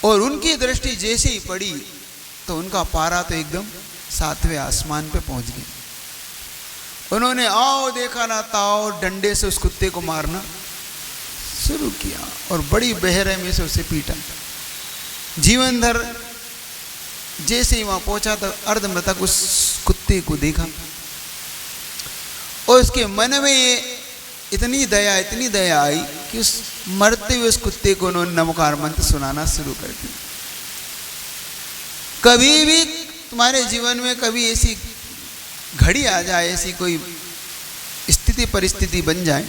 और उनकी दृष्टि जैसे ही पड़ी तो उनका पारा तो एकदम 7वें आसमान पे पहुंच गया। उन्होंने आओ देखा ना ताओ डंडे से उस कुत्ते को मारना शुरू किया और बड़ी बेरहमी से उसे पीटा। जीवनधर जैसे ही वहां पहुंचा तो अर्धमृतक उस कुत्ते को देखा और उसके मन में इतनी दया आई कि उस मरते हुए उस कुत्ते को उन्होंने नमकार मंत्र सुनाना शुरू कर दिया। कभी भी तुम्हारे जीवन में कभी ऐसी घड़ी आ जाए, ऐसी कोई स्थिति परिस्थिति बन जाए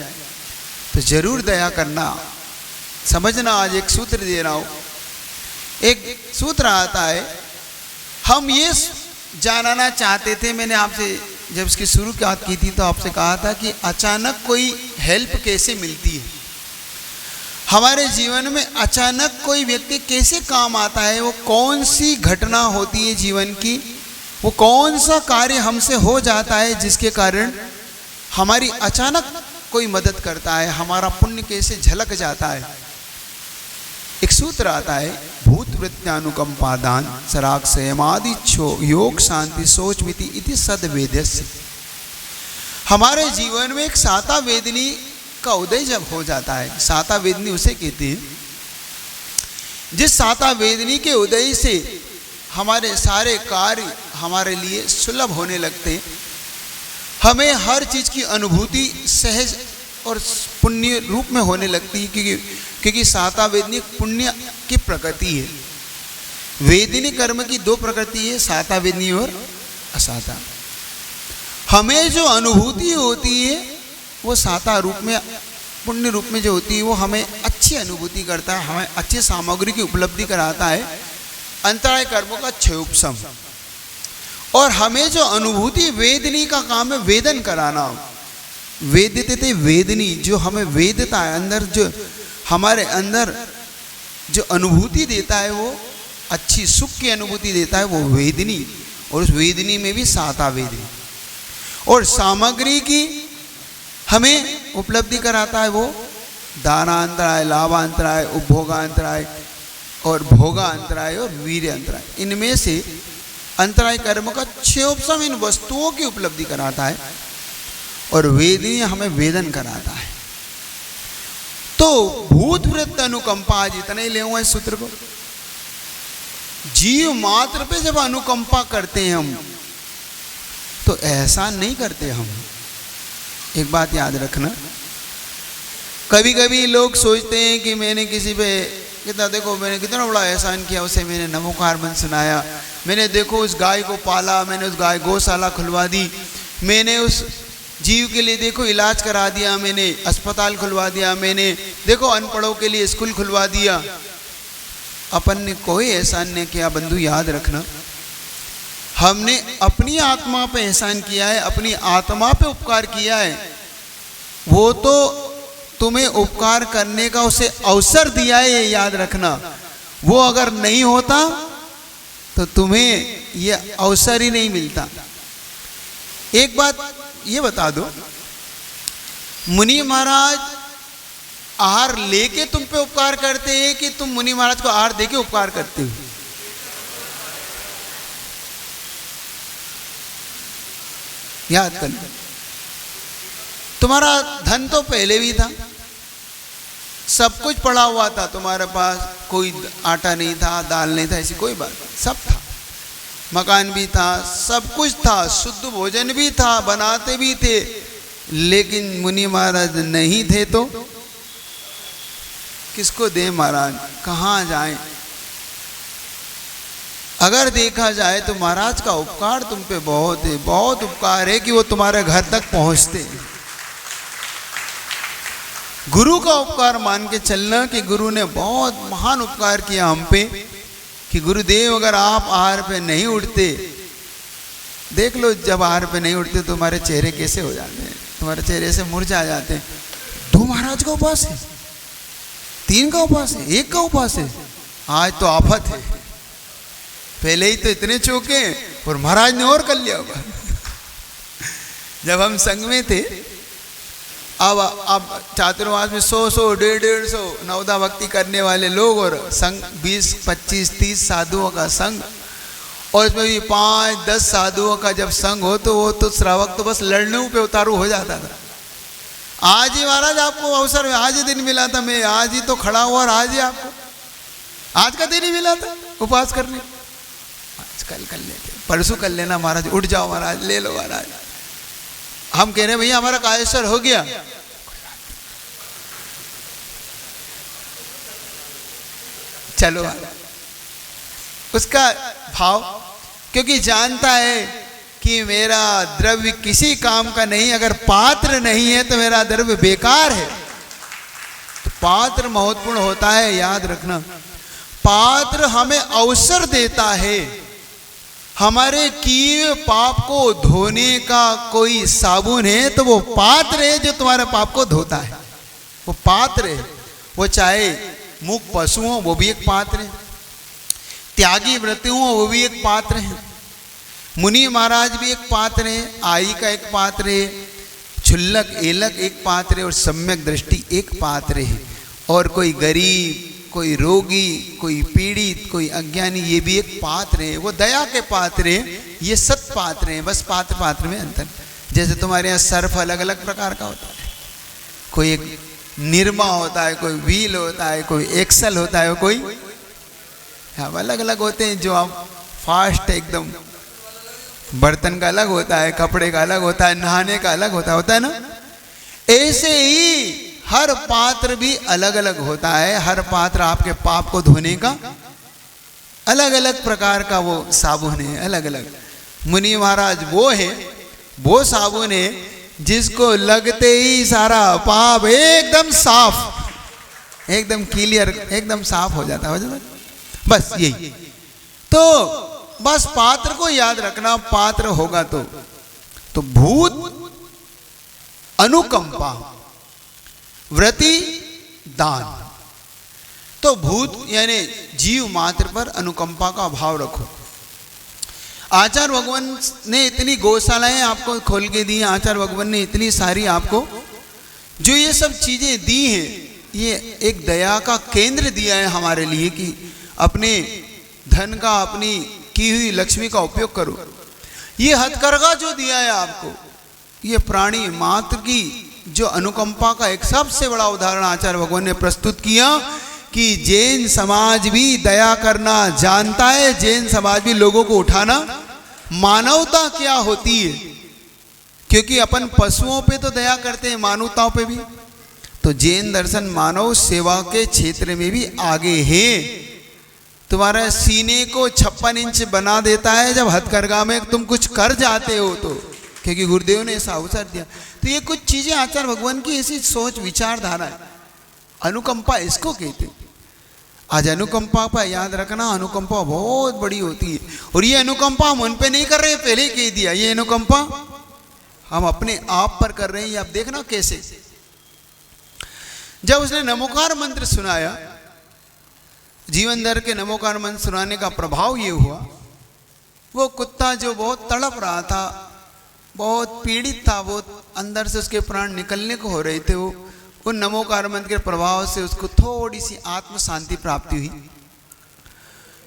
तो जरूर दया करना। समझना, आज एक सूत्र दे रहा हूं। एक सूत्र आता है, हम ये जानना चाहते थे, मैंने आपसे जब इसकी शुरुआत की थी तो आपसे कहा था कि अचानक कोई हेल्प कैसे मिलती है हमारे जीवन में, अचानक कोई व्यक्ति कैसे काम आता है, वो कौन सी घटना होती है जीवन की, वो कौन सा कार्य हमसे हो जाता है जिसके कारण हमारी अचानक कोई मदद करता है, हमारा पुण्य कैसे झलक जाता है। एक सूत्र आता है, भूत वृत्त्यानुकंपादान सराग संयमादिच्छो योग शांति सोच मिति इति सद्वेद्यस्य। हमारे जीवन में एक साता वेदनी का उदय जब हो जाता है, साता वेदनी उसे कहते हैं जिस साता वेदनी के उदय से हमारे सारे कार्य हमारे लिए सुलभ होने लगते हैं, हमें हर चीज की अनुभूति सहज और पुण्य रूप में होने लगती है, क्योंकि साता वेदनी पुण्य की प्रकृति है। वेदनी कर्म की दो प्रकृति है, साता वेदनी और असाता। हमें जो अनुभूति होती है वो साता रूप में, पुण्य रूप में जो होती है वो हमें अच्छी अनुभूति करता है, हमें अच्छी सामग्री की उपलब्धि कराता है, अंतराय कर्मों का क्षयोपशम। और हमें जो अनुभूति वेदनी का काम है, वेदन कराना, वेदते वेदनी, जो हमें वेदता है अंदर, जो हमारे अंदर जो अनुभूति देता है वो अच्छी सुख की अनुभूति देता है, वो वेदनी। और उस वेदनी में भी साता वेदनी। और सामग्री की हमें उपलब्धि कराता है वो दानांतराय, लाभांतराय, उपभोगांतराय और भोगांतराय और वीर्य अंतराय। इनमें से अंतराय कर्म का क्षयोपशम इन वस्तुओं की उपलब्धि कराता है और वेदनी हमें वेदन कराता है। तो भूत वृत्त अनुकंपा, आज इतना ही ले हुआ इस सूत्र को। जीव मात्र पे जब अनुकंपा करते हैं हम तो एहसान नहीं करते हम। एक बात याद रखना, कभी कभी लोग सोचते हैं कि मैंने किसी पे कितना, देखो मैंने कितना बड़ा एहसान किया, उसे मैंने नमोकार मंत्र सुनाया, मैंने देखो उस गाय को पाला, मैंने उस गाय गौशाला खुलवा दी, मैंने उस जीव के लिए देखो इलाज करा दिया, मैंने अस्पताल खुलवा दिया, मैंने देखो अनपढ़ों के लिए स्कूल खुलवा दिया। अपन ने कोई एहसान नहीं किया बंधु, याद रखना। हमने अपनी आत्मा पे एहसान किया है, अपनी आत्मा पे उपकार किया है। वो तो तुम्हें उपकार करने का उसे अवसर दिया है, ये याद रखना। वो अगर नहीं होता तो तुम्हें ये अवसर ही नहीं मिलता। एक बात ये बता दो मुनि महाराज आहार लेके तुम पे उपकार करते हैं कि तुम मुनि महाराज को आहार देके उपकार करते हो? याद कर लो, तुम्हारा धन तो पहले भी था, सब कुछ पड़ा हुआ था तुम्हारे पास, कोई आटा नहीं था, दाल नहीं था, ऐसी कोई बात नहीं, सब था, मकान भी था, सब कुछ था, शुद्ध भोजन भी था, बनाते भी थे, लेकिन मुनि महाराज नहीं थे तो किसको दे महाराज, कहाँ जाएं? अगर देखा जाए तो महाराज का उपकार तुम पे बहुत है, बहुत उपकार है कि वो तुम्हारे घर तक पहुंचते हैं। गुरु का उपकार मान के चलना कि गुरु ने बहुत महान उपकार किया हम पे, कि गुरुदेव अगर आप आहार पे नहीं उठते, देख लो जब आहार पे नहीं उठते तो तुम्हारे चेहरे कैसे हो जाते हैं, तुम्हारे चेहरे से मुरझा जाते हैं। 2 महाराज का उपवास है, 3 का उपवास है, 1 का उपवास है, आज तो आफत है। पहले ही तो इतने चौके और महाराज ने और कर लिया होगा। जब हम संघ में थे, अब चातुर्मास में 100, 150, नवदा भक्ति करने वाले लोग और संघ 20, 25, 30 साधुओं का संघ, और इसमें भी 5, 10 साधुओं का जब संघ हो तो वो तो श्रावक तो बस लड़ने पे उतारू हो जाता था। आज ही महाराज आपको अवसर, आज ही दिन मिला था, मैं आज ही तो खड़ा हुआ और आज ही आपको आज का दिन ही मिला था उपवास करने। आज कल कर लेते, परसों कर लेना महाराज, उठ जाओ महाराज, ले लो महाराज। हम कह रहे हैं भैया हमारा कायेश्वर हो गया, चलो उसका भाव, क्योंकि जानता है कि मेरा द्रव्य किसी काम का नहीं, अगर पात्र नहीं है तो मेरा द्रव्य बेकार है। तो पात्र महत्वपूर्ण होता है, याद रखना। पात्र हमें अवसर देता है, हमारे किए पाप को धोने का कोई साबुन है तो वो पात्र है जो तुम्हारे पाप को धोता है, वो पात्र है। वो चाहे मूक पशु हो वो भी एक पात्र है, त्यागी व्रत हो वो भी एक पात्र है, मुनि महाराज भी एक पात्र है, आई का एक पात्र है, क्षुल्लक एलक एक पात्र है, और सम्यक दृष्टि एक पात्र है। और कोई गरीब, कोई रोगी, कोई पीड़ित, कोई अज्ञानी, ये भी एक पात्र है, वो दया के पात्र है, ये सत पात्र है। बस पात्र पात्र में अंतर। जैसे तुम्हारे यहाँ सर्फ अलग अलग प्रकार का होता है, कोई एक निरमा होता है, कोई व्हील होता है, कोई एक्सल होता है, कोई अलग अलग होते हैं। जो आप फास्ट एकदम, बर्तन का अलग होता है, कपड़े का अलग होता है, नहाने का अलग होता है ना। ऐसे ही हर पात्र भी अलग अलग होता है, हर पात्र आपके पाप को धोने का अलग अलग प्रकार का वो साबुन है, अलग अलग। मुनि महाराज वो है, वो साबुन है जिसको लगते ही सारा पाप एकदम साफ, एकदम क्लियर, एकदम साफ हो जाता है। बस यही तो, बस पात्र को याद रखना। पात्र होगा तो भूत अनुकंपा, व्रति दान। तो भूत यानी जीव मात्र पर अनुकंपा का भाव रखो। आचार्य भगवान ने इतनी गौशालाएं आपको खोल के दी, आचार्य भगवान ने इतनी सारी आपको जो ये सब चीजें दी हैं, ये एक दया का केंद्र दिया है हमारे लिए कि अपने धन का, अपनी की हुई लक्ष्मी का उपयोग करो। ये हथकरघा जो दिया है आपको, ये प्राणी मात्र की जो अनुकंपा का एक सबसे बड़ा उदाहरण आचार्य भगवान ने प्रस्तुत किया कि जैन समाज भी दया करना जानता है, जैन समाज भी लोगों को उठाना। मानवता क्या होती है, क्योंकि अपन पशुओं पे तो दया करते हैं, मानवताओं पे भी। तो जैन दर्शन मानव सेवा के क्षेत्र में भी आगे है। तुम्हारा सीने को 56 इंच बना देता है जब हथकरघा में तुम कुछ कर जाते हो तो, क्योंकि गुरुदेव ने ऐसा अवसर दिया। तो ये कुछ चीजें आचार्य भगवान की ऐसी सोच विचारधारा है। अनुकंपा इसको कहते हैं। आज अनुकंपा पर याद रखना, अनुकंपा बहुत बड़ी होती है। और ये अनुकंपा हम उन पे नहीं कर रहे, पहले ही कह दिया, ये अनुकंपा हम अपने आप पर कर रहे हैं। ये आप देखना कैसे। जब उसने नमोकार मंत्र सुनाया, जीवन दर के नमोकार मंत्र सुनाने का प्रभाव ये हुआ, वो कुत्ता जो बहुत तड़प रहा था, बहुत पीड़ित था, वो अंदर से उसके प्राण निकलने को हो रहे थे। वो नमोकार मंत्र के प्रभाव से उसको थोड़ी सी आत्म शांति प्राप्ति हुई।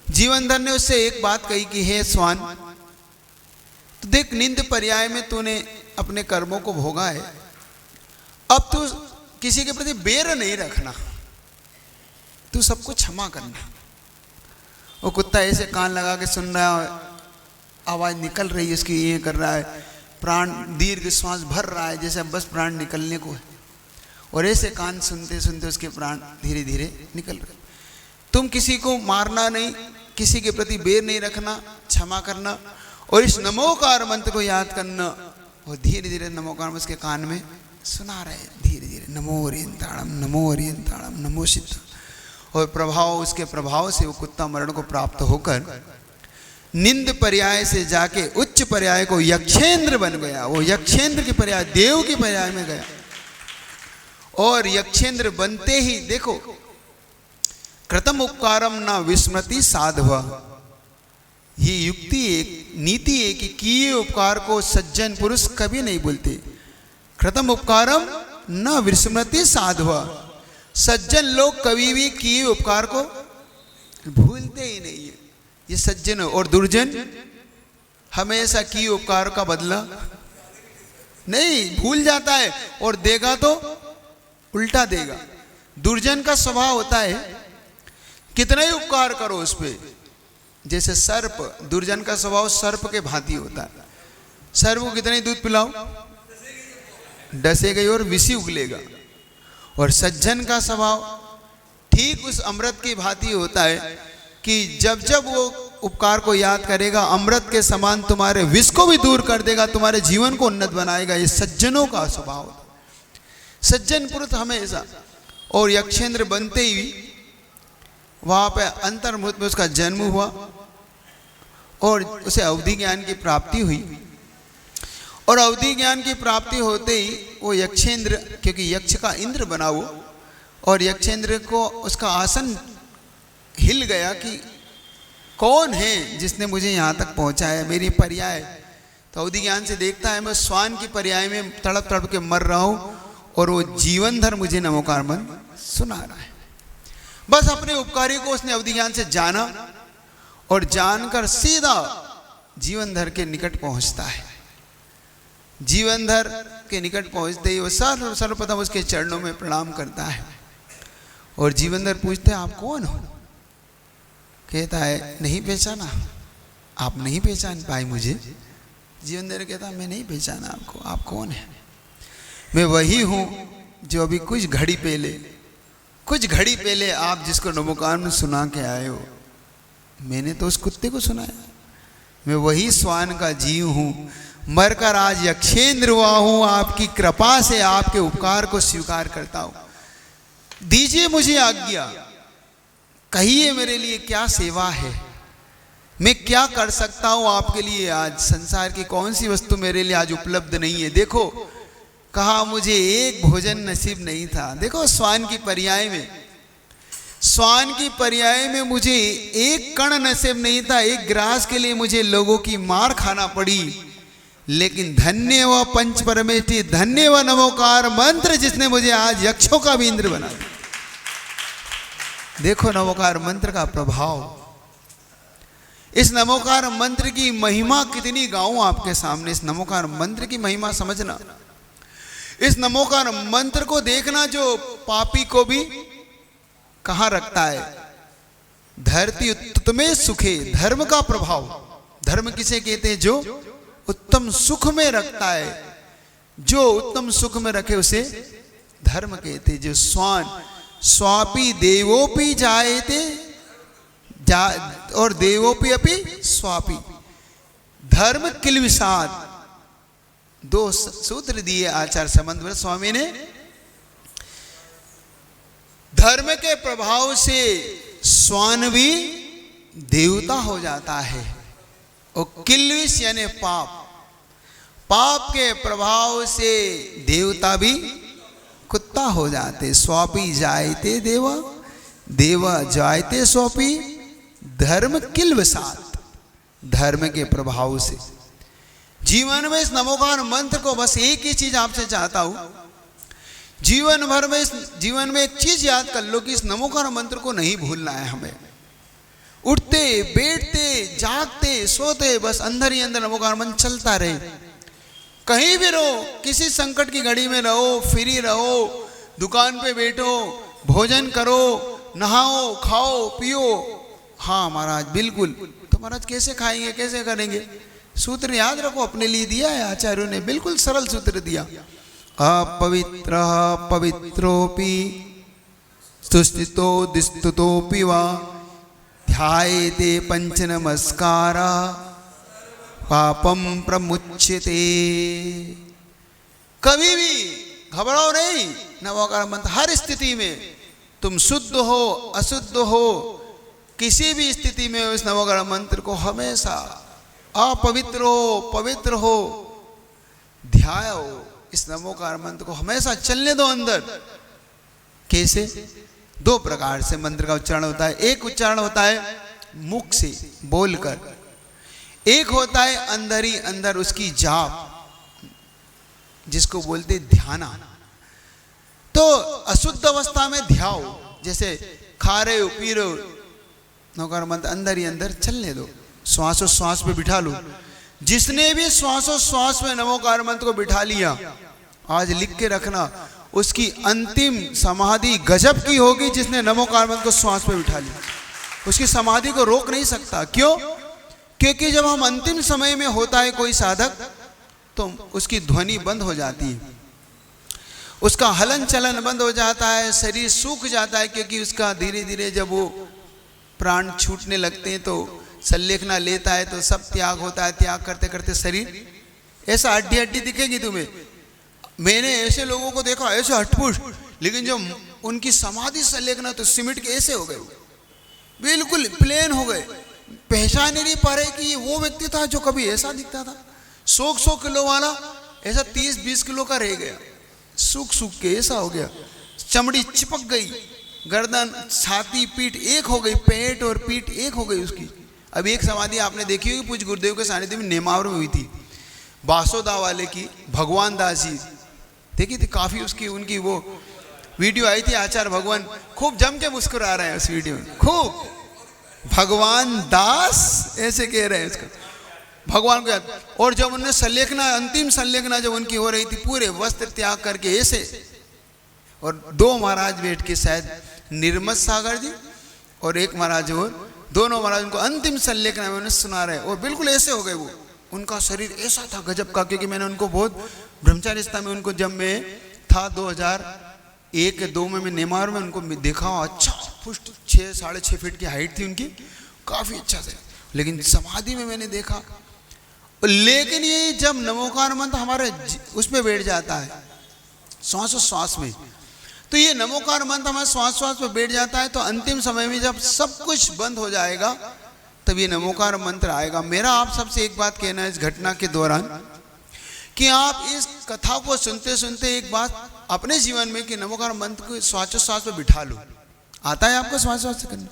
जीवनधर ने उससे एक बात कही कि हे स्वान, तो देख निंद पर्याय में तूने अपने कर्मों को भोगा है, अब तू किसी के प्रति बैर नहीं रखना, तू सबको क्षमा करना। वो कुत्ता ऐसे कान लगा के सुन रहा है, आवाज निकल रही है उसकी, ये कर रहा है, प्राण दीर्घ श्वास भर रहा है जैसे बस प्राण निकलने को है, और ऐसे कान सुनते सुनते उसके प्राण धीरे धीरे निकल रहे। तुम किसी को मारना नहीं, किसी के प्रति बैर नहीं रखना, क्षमा करना, और इस नमोकार मंत्र को याद करना। और धीरे धीरे नमोकार उसके कान में सुना रहे, धीरे धीरे नमो ओरियंताणम, नमो ओरियंताणम, नमो सिद्ध। और प्रभाव, उसके प्रभाव से वो कुत्ता मरण को प्राप्त होकर निंद पर्याय से जाके उच्च पर्याय को यक्षेंद्र बन गया। वो यक्षेंद्र की पर्याय देव की पर्याय में गया। और यक्षेंद्र बनते ही देखो, कृतम उपकारम न विस्मृति साधव, ये युक्ति एक नीति है कि किए उपकार को सज्जन पुरुष कभी नहीं भूलते। कृतम उपकारम न विस्मृति साधव, सज्जन लोग कभी भी किए उपकार को भूलते ही नहीं है। ये सज्जन। और दुर्जन हमेशा किए उपकार का बदला नहीं, भूल जाता है, और देगा तो उल्टा देगा। दुर्जन का स्वभाव होता है कितना ही उपकार करो उस पे, जैसे सर्प, दुर्जन का स्वभाव सर्प के भांति होता है। सर्प को कितना ही दूध पिलाओ डसेगा और विषी उगलेगा। और सज्जन का स्वभाव ठीक उस अमृत की भांति होता है कि जब जब वो उपकार को याद करेगा, अमृत के समान तुम्हारे विष को भी दूर कर देगा, तुम्हारे जीवन को उन्नत बनाएगा। ये सज्जनों का स्वभाव होता है, सज्जन पुरुष हमेशा। और यक्षेंद्र बनते ही वहां पे अंतर्मुख में उसका जन्म हुआ और उसे अवधि ज्ञान की प्राप्ति हुई। और अवधि ज्ञान की प्राप्ति होते ही वो यक्षेंद्र, क्योंकि यक्ष का इंद्र बना वो, और यक्षेंद्र को उसका आसन हिल गया कि कौन है जिसने मुझे यहाँ तक पहुँचाया, मेरी पर्याय। तो अवधि ज्ञान से देखता है मैं स्वान की पर्याय में तड़प तड़प के मर रहा हूँ, और वो जीवनधर मुझे नमोकार मंत्र सुना रहा है। बस अपने उपकारी को उसने अवधि ज्ञान से जाना, और जानकर सीधा जीवनधर के निकट पहुंचता है। जीवनधर के निकट पहुंचते ही वो सर्वप्रथम उसके चरणों में प्रणाम करता है। और जीवनधर पूछते हैं आप कौन हो? कहता है नहीं पहचाना, आप नहीं पहचान पाए मुझे? जीवनधर कहता है मैं नहीं पहचाना आपको, आप कौन है? मैं वही हूँ जो अभी कुछ घड़ी पहले आप जिसको नमोकार में सुना के आए हो, मैंने तो उस कुत्ते को सुनाया। मैं वही स्वान का जीव हूँ, मरकर आज यक्षेंद्र हुआ हूँ। आपकी कृपा से आपके उपकार को स्वीकार करता हूँ। दीजिए मुझे आज्ञा, कहिए मेरे लिए क्या सेवा है, मैं क्या कर सकता हूँ आपके लिए। आज संसार की कौन सी वस्तु मेरे लिए आज उपलब्ध नहीं है। देखो कहा मुझे एक भोजन नसीब नहीं था। देखो स्वान की पर्याय में मुझे एक कण नसीब नहीं था, एक ग्रास के लिए मुझे लोगों की मार खाना पड़ी। लेकिन धन्य व पंच परमेष्ठी, धन्य व नमोकार मंत्र जिसने मुझे आज यक्षों का भी इंद्र बना दिया। देखो नमोकार मंत्र का प्रभाव, इस नमोकार मंत्र की महिमा कितनी गाऊं आपके सामने। इस नमोकार मंत्र की महिमा समझना, इस नमोकार मंत्र को देखना जो पापी को भी कहां रखता है। धरती उत्तमे सुखे, धर्म का प्रभाव। धर्म किसे कहते हैं? जो उत्तम सुख में रखता है। जो उत्तम सुख में रखे उसे धर्म कहते हैं। जो स्वान स्वापी देवोपि जायते और देवोपि अपि स्वापी, धर्म किलविषाद। दो सूत्र दिए आचार्य संबंध स्वामी ने। धर्म के प्रभाव से स्वान भी देवता हो जाता है। और किलविष यानी पाप, पाप के प्रभाव से देवता भी कुत्ता हो जाते। स्वापी जायते देवा, देवा जायते स्वापी, धर्म किलवसात। धर्म के प्रभाव से जीवन में इस नमोकार मंत्र को बस एक ही चीज आपसे चाहता हूं, जीवन भर में इस जीवन में एक चीज याद कर लो कि इस नमोकार मंत्र को नहीं भूलना है हमें। उठते बैठते जागते सोते बस अंदर ही अंदर नमोकार मंत्र चलता रहे। कहीं भी रहो, किसी संकट की घड़ी में रहो, फ्री रहो, दुकान पे बैठो, भोजन करो, नहाओ, खाओ, पियो। हाँ महाराज बिल्कुल। तो महाराज कैसे खाएंगे, कैसे करेंगे? सूत्र याद रखो, अपने लिए दिया है आचार्यों ने, बिल्कुल सरल सूत्र दिया। अपवित्र पवित्रोपि स्तुष्टितो दिस्तुतोपि वा ध्यायेते पंच नमस्कारा पापम प्रमुच्यते। कभी भी घबराओ नहीं, नमोकार मंत्र हर स्थिति में, तुम शुद्ध हो अशुद्ध हो, किसी भी स्थिति में इस नमोकार मंत्र को हमेशा अपवित्र हो पवित्र हो ध्यायो, इस नमोकार मंत्र को हमेशा चलने दो अंदर। कैसे? दो प्रकार से मंत्र का उच्चारण होता है। एक उच्चारण होता है मुख से बोलकर, एक होता है अंदर ही अंदर उसकी जाप, जिसको बोलते ध्याना। तो अशुद्ध अवस्था में ध्याओ, जैसे खा रहे हो पी रहे हो, नमोकार मंत्र अंदर ही अंदर चलने दो, श्वासोश्वास पे बिठा लो। जिसने भी श्वासोश्वास में नमोकार मंत्र को बिठा लिया, आज लिख के रखना, उसकी अंतिम समाधि गजब की होगी। जिसने नमोकार मंत्र को श्वास पे बिठा लिया, उसकी समाधि को रोक नहीं सकता। क्यों? क्योंकि जब हम अंतिम समय में होता है कोई साधक, तो उसकी ध्वनि बंद हो जाती है, उसका हलन चलन बंद हो जाता है, शरीर सूख जाता है। क्योंकि उसका धीरे धीरे जब वो प्राण छूटने लगते हैं तो संलेखना लेता है, तो सब त्याग होता है। त्याग करते करते शरीर ऐसा हड्डी हड्डी दिखेगी तुम्हें। मैंने ऐसे लोगों को देखा ऐसे हटपुट, लेकिन जब उनकी समाधि संलेखना तो सीमेंट के ऐसे हो गए, बिल्कुल प्लेन हो गए, पहचान ही नहीं पा रहे कि ये वो व्यक्ति था जो कभी ऐसा दिखता था। 100 किलो वाला ऐसा 30-20 किलो का रह गया, सूख सूख के ऐसा हो गया, चमड़ी चिपक गई, गर्दन छाती पीठ एक हो गई, पेट और पीठ एक हो गई उसकी। अब एक समाधि आपने देखी होगी पूज्य गुरुदेव के सानिध्य में नेमावर में हुई थी, बासोदा वाले की, भगवान दास जी देखी थी, काफी उसकी उनकी वो वीडियो आई थी। आचार्य भगवान खूब जम के मुस्कुरा रहे हैं उस वीडियो में, खूब भगवान दास ऐसे कह रहे हैं उसका, भगवान को याद। और जब उन्होंने संलेखना, अंतिम संलेखना जब उनकी हो रही थी, पूरे वस्त्र त्याग करके ऐसे, और 2 महाराज बैठ के, शायद निर्मत सागर जी और एक महाराज, और दोनों महाराज उनको अंतिम संलेखना में उन्हें सुना रहे, और बिल्कुल ऐसे हो गए वो। उनका शरीर ऐसा था गजब का, क्योंकि मैंने उनको बहुत ब्रह्मचारिस्ता में उनको, जब मैं था 2001-2 में मैं नेमार में उनको देखा, अच्छा पुष्ट 6-6.5 फीट की हाइट थी उनकी, काफ़ी अच्छा थे। लेकिन समाधि में मैंने देखा। लेकिन ये जब नमोकार मंत्र हमारे उसमें बैठ जाता है, श्वासोश्वास में, तो ये नमोकार मंत्र हमारे श्वास में बैठ जाता है, तो अंतिम समय में जब सब कुछ बंद हो जाएगा, तब ये नमोकार मंत्र आएगा। मेरा आप सबसे एक बात कहना है इस घटना के दौरान, कि आप इस कथा को सुनते सुनते एक बात अपने जीवन में, कि नमोकार मंत्र को श्वासोश्वास में बिठा लो। आता है आपको श्वासोश्वास करना?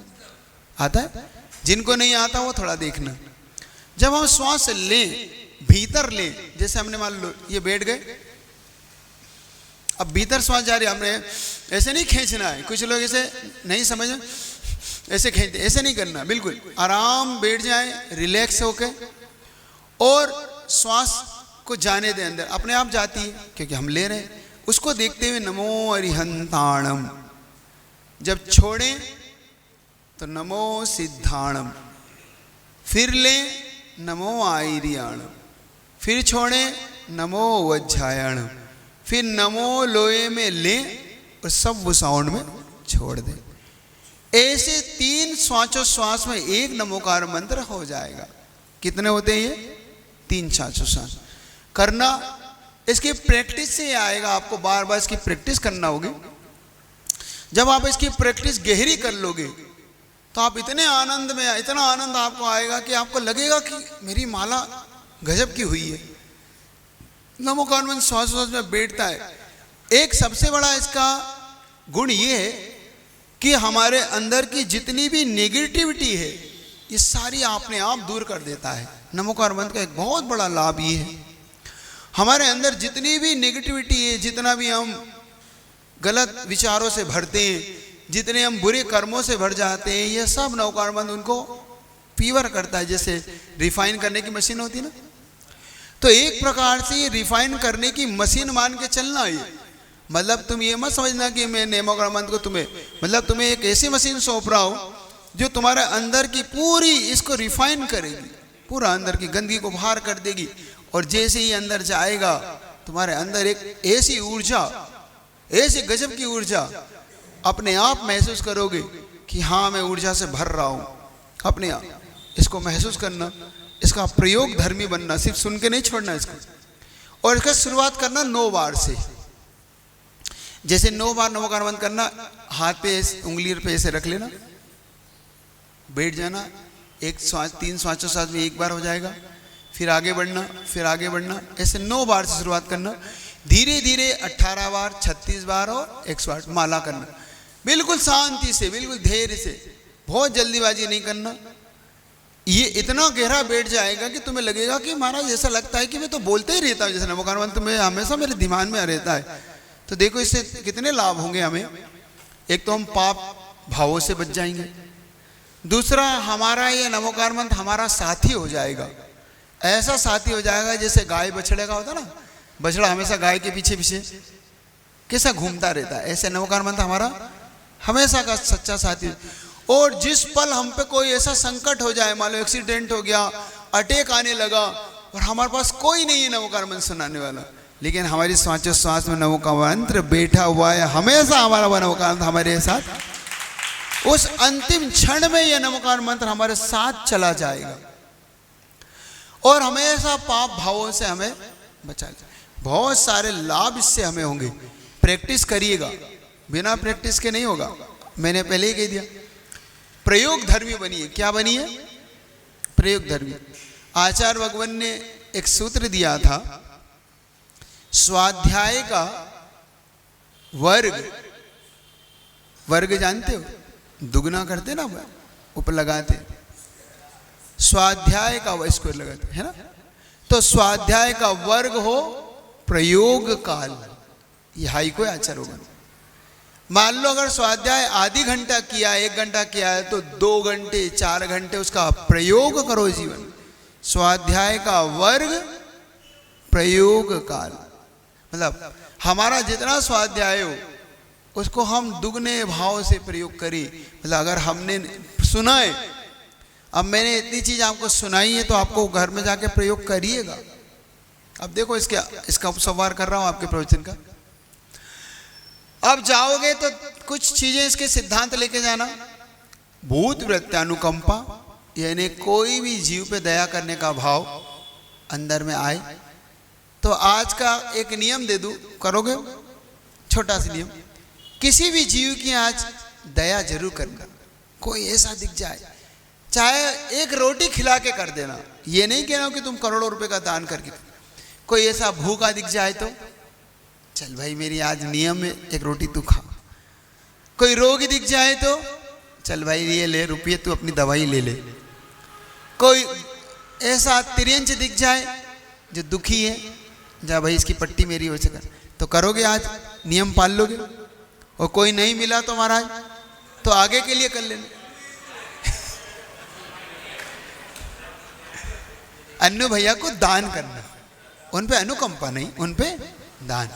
आता है? जिनको नहीं आता वो थोड़ा देखना। जब हम श्वास लें, भीतर लें, जैसे हमने मान लो ये बैठ गए, अब भीतर श्वास जा रही है, हमने ऐसे नहीं खींचना है। कुछ लोग ऐसे नहीं समझ, ऐसे खींचते, ऐसे नहीं करना, बिल्कुल आराम बैठ जाए, रिलैक्स होके, और श्वास को जाने दें अंदर, अपने आप जाती है, क्योंकि हम ले रहे हैं। उसको देखते हुए नमो अरिहंताणम, जब छोड़ें तो नमो सिद्धाणम, फिर लें नमो आईरियाणम, फिर छोड़ें नमो वज्रायणम, फिर नमो लोए में लें और सब वो साउंड में छोड़ दें। ऐसे 3 श्वासोश्वास में एक नमोकार मंत्र हो जाएगा। कितने होते हैं ये? 3 श्वासोश्वास करना। इसकी प्रैक्टिस से आएगा, आपको बार बार इसकी प्रैक्टिस करना होगी। जब आप इसकी प्रैक्टिस गहरी कर लोगे, तो आप इतने आनंद में, इतना आनंद आपको आएगा कि आपको लगेगा कि मेरी माला गजब की हुई है। नमोकार मंत्र श्वास में बैठता है। एक सबसे बड़ा इसका गुण ये है कि हमारे अंदर की जितनी भी नेगेटिविटी है, ये सारी अपने आप दूर कर देता है। नमोकार मंत्र का एक बहुत बड़ा लाभ ये है, हमारे अंदर जितनी भी नेगेटिविटी है, जितना भी हम गलत विचारों से भरते हैं, जितने हम बुरे कर्मों से भर जाते हैं, ये सब नवकार मंत्र उनको प्योर करता है। जैसे रिफाइन करने की मशीन होती है ना, तो एक प्रकार से ये रिफाइन करने की मशीन मान के चलना है। मतलब तुम ये मत समझना कि मैं नमोकार मंत्र को तुम्हें एक ऐसी मशीन सौंप रहा हूँ जो तुम्हारे अंदर की पूरी इसको रिफाइन करेगी, पूरा अंदर की गंदगी को बाहर कर देगी। और जैसे ही अंदर जाएगा तुम्हारे अंदर एक ऐसी ऊर्जा, ऐसी गजब की ऊर्जा अपने आप महसूस करोगे कि हाँ मैं ऊर्जा से भर रहा हूँ। अपने आप इसको महसूस करना, इसका प्रयोग धर्मी बनना, सिर्फ सुन के नहीं छोड़ना इसको। और इसका शुरुआत करना 9 बार से। जैसे 9 बार नमोकार मंत्र करना, हाथ पे उंगली पे ऐसे रख लेना, बैठ जाना, एक श्वास 3 श्वासों साथ में एक बार हो जाएगा, फिर आगे बढ़ना, फिर आगे बढ़ना, ऐसे 9 बार से शुरुआत करना। धीरे धीरे 18 बार, 36 बार और 108 माला करना, बिल्कुल शांति से, बिल्कुल धैर्य से, बहुत जल्दीबाजी नहीं करना। ये इतना गहरा बैठ जाएगा कि तुम्हें लगेगा कि महाराज ऐसा लगता है कि मैं तो बोलते ही रहता हूँ, जैसे नमोकार मंत्र में हमेशा मेरे दिमाग में रहता है। तो देखो इससे कितने लाभ होंगे हमें। एक तो हम पाप भावों से बच जाएंगे, दूसरा हमारा ये नमोकार मंत्र हमारा साथी हो जाएगा। ऐसा साथी हो जाएगा जैसे गाय बछड़े का होता ना, बछड़ा हमेशा गाय के पीछे पीछे कैसा घूमता रहता है, ऐसे नमोकार मंत्र हमारा हमेशा का सच्चा साथी। और जिस पल हम पे कोई ऐसा संकट हो जाए, मान लो एक्सीडेंट हो गया, अटैक आने लगा और हमारे पास कोई नहीं है नमोकार मंत्र सुनाने वाला, लेकिन हमारी श्वास में नमोकार मंत्र बैठा हुआ है, हमेशा हमारा वह नमोकार मंत्र हमारे साथ, उस अंतिम क्षण में यह नमोकार मंत्र हमारे साथ चला जाएगा और हमेशा पाप भावों से हमें बचा जाए। बहुत सारे लाभ इससे हमें होंगे। प्रैक्टिस करिएगा, बिना प्रैक्टिस के नहीं होगा। मैंने पहले ही कह दिया, प्रयोग धर्मी बनिए। क्या बनिए? प्रयोग धर्मी। आचार्य भगवान ने एक सूत्र दिया था, स्वाध्याय का वर्ग जानते हो, दुगना करते ना, ऊपर लगाते, स्वाध्याय का स्क्वायर लगाते है ना। तो स्वाध्याय का वर्ग हो प्रयोग काल, ये हाई को आचार होगा। मान लो अगर स्वाध्याय आधी घंटा किया, 1 घंटा किया है, तो 2 घंटे 4 घंटे उसका प्रयोग करो जीवन। स्वाध्याय का वर्ग प्रयोग काल, मतलब हमारा जितना स्वाध्याय हो उसको हम दुगने भाव से प्रयोग करें। मतलब अगर हमने सुना है, अब मैंने इतनी चीज आपको सुनाई है, तो आपको घर में जाके प्रयोग करिएगा। अब देखो इसका उपसंहार कर रहा हूं आपके प्रवचन का। अब जाओगे तो कुछ चीजें इसके सिद्धांत लेके जाना। भूत वृत्तानुकंपा, यानी कोई भी जीव पे दया करने का भाव अंदर में आए। तो आज का एक नियम दे दूं, करोगे? छोटा सा नियम, किसी भी जीव की आज दया जरूर करना। कोई ऐसा दिख जाए, चाहे एक रोटी खिला के कर देना, ये नहीं कहना कि तुम करोड़ों रुपए का दान करके। कोई ऐसा भूखा दिख जाए तो चल भाई मेरी आज नियम है, एक रोटी तू खा। कोई रोगी दिख जाए तो चल भाई ये ले रुपये, तू अपनी दवाई ले ले। कोई ऐसा तिरंज दिख जाए जो दुखी है, जा भाई इसकी पट्टी मेरी हो सके, तो करोगे आज, नियम पाल लोगे। और कोई नहीं मिला तो महाराज तो आगे के लिए कर लेना। अन्नू भैया को दान करना, उन पे अनुकंपा नहीं, उन पे दान।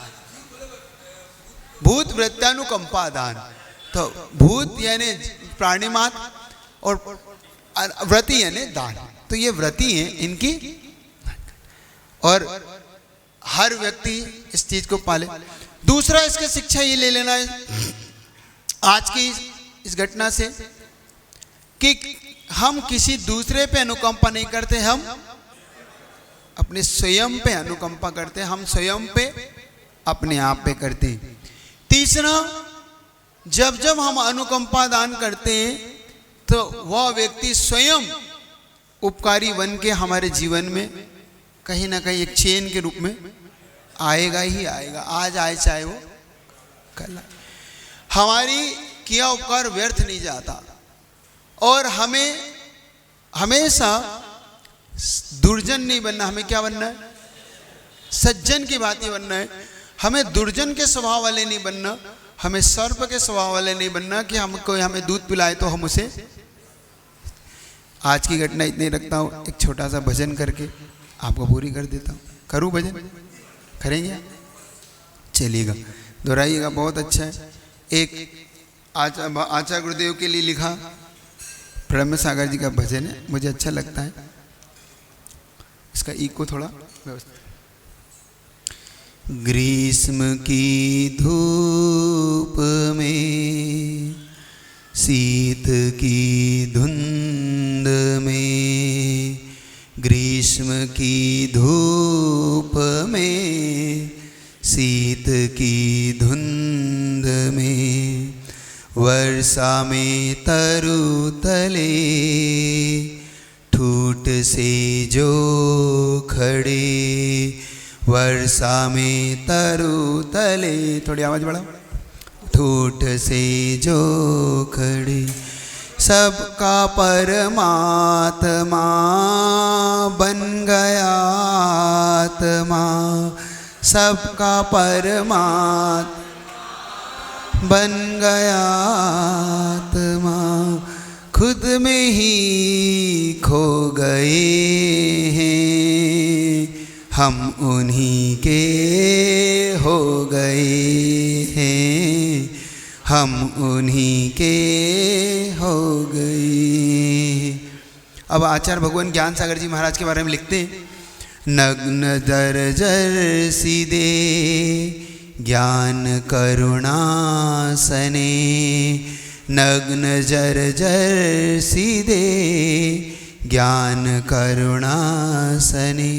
भूत वृत्तानुकंपा दान। तो भूत यानी प्राणी मात्र और व्रति यानी दान। तो ये व्रति हैं इनकी, और हर व्यक्ति इस चीज को पाले। दूसरा इसके शिक्षा ये ले लेना है आज की इस घटना से कि हम किसी दूसरे पे अनुकंपा नहीं करते, हम अपने स्वयं पे अनुकंपा करते हैं, हम स्वयं पे अपने आप पे करते हैं। तीसरा, जब जब हम अनुकंपा दान करते हैं तो वह व्यक्ति स्वयं उपकारी बन के हमारे जीवन में कहीं ना कहीं एक चेन के रूप में आएगा ही आएगा। आज आए चाहे वो कल आए। हमारी किया उपकार व्यर्थ नहीं जाता और हमें हमेशा दुर्जन नहीं बनना, हमें क्या बनना है? सज्जन की भांति बनना है। हमें दुर्जन के स्वभाव वाले नहीं बनना, हमें सर्प के स्वभाव वाले नहीं बनना कि हम कोई हमें दूध पिलाए तो हम उसे। आज की घटना इतनी रखता हूँ, एक छोटा सा भजन करके आपको पूरी कर देता हूँ। करूँ भजन? करेंगे? चलिएगा, दोहराइएगा, बहुत अच्छा है। एक आचार्य गुरुदेव के लिए लिखा ब्रह्म सागर जी का भजन है, मुझे अच्छा लगता है। इसका इको थोड़ा व्यवस्थित। ग्रीष्म की धूप में, शीत की धुंध में, ग्रीष्म की धूप में, शीत की धुंध में, वर्षा में तरु तले ठूठ से जो खड़े, वर्षा में तरु तले, थोड़ी आवाज बढ़ाओ, ठूठ से जो खड़े, सबका परमात्मा बन गया आत्मा, सबका परमात्मा बन गया आत्मा, खुद में ही खो गए हैं, हम उन्हीं के हो गए हैं, हम उन्हीं के हो गए। अब आचार्य भगवान ज्ञान सागर जी महाराज के बारे में लिखते हैं, नग्न दर्जर सीधे ज्ञान करुणासने, नग्न जर्जर सीधे ज्ञान करुणासने,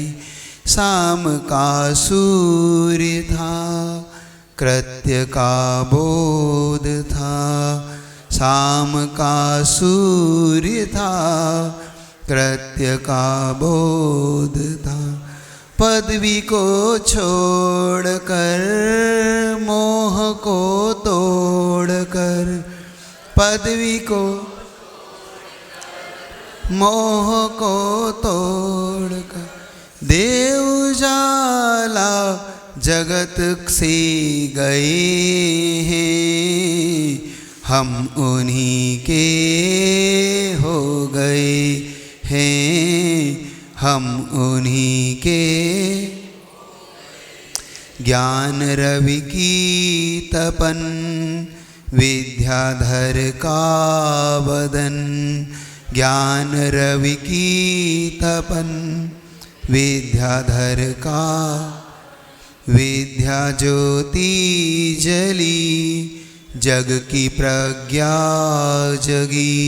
शाम का सूर्य था कृत्य का बोध था, शाम का सूर्य था कृत्य का बोध था, पदवी को छोड़कर मोह को तोड़कर, पदवी को मोह को तोड़कर, देव जाला जगत से गए हैं, हम उन्हीं के हो गए हैं, हम उन्हीं के। ज्ञान रवि की तपन विद्याधर का वदन, ज्ञान रवि की तपन विद्याधर का, विद्या ज्योति जली जग की प्रज्ञा जगी,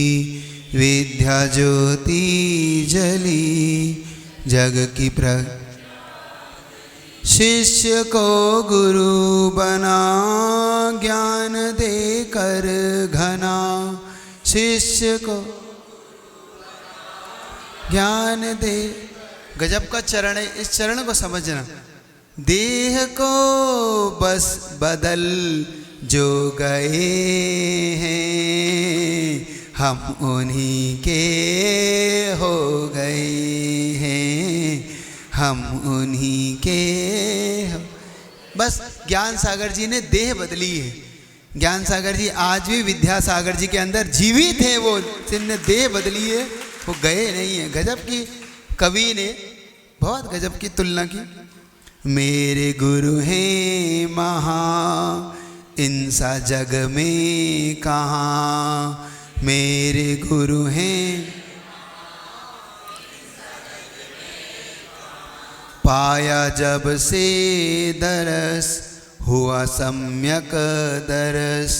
विद्या ज्योति जली जग की प्रज्ञा, शिष्य को गुरु बना ज्ञान देकर घना, शिष्य को ज्ञान दे। गजब का चरण है, इस चरण को समझना। देह को बस बदल जो गए हैं, हम उन्हीं के हो गए हैं, हम उन्हीं के हो। बस ज्ञान सागर जी ने देह बदली है। ज्ञान सागर जी आज भी विद्यासागर जी के अंदर जीवित है, वो जिनने देह बदली है, वो गए नहीं है। गजब की कवि ने बहुत गजब की तुलना की। मेरे गुरु हैं महा इंसा जग में कहाँ, मेरे गुरु हैं पाया जब से दरस हुआ सम्यक दरस,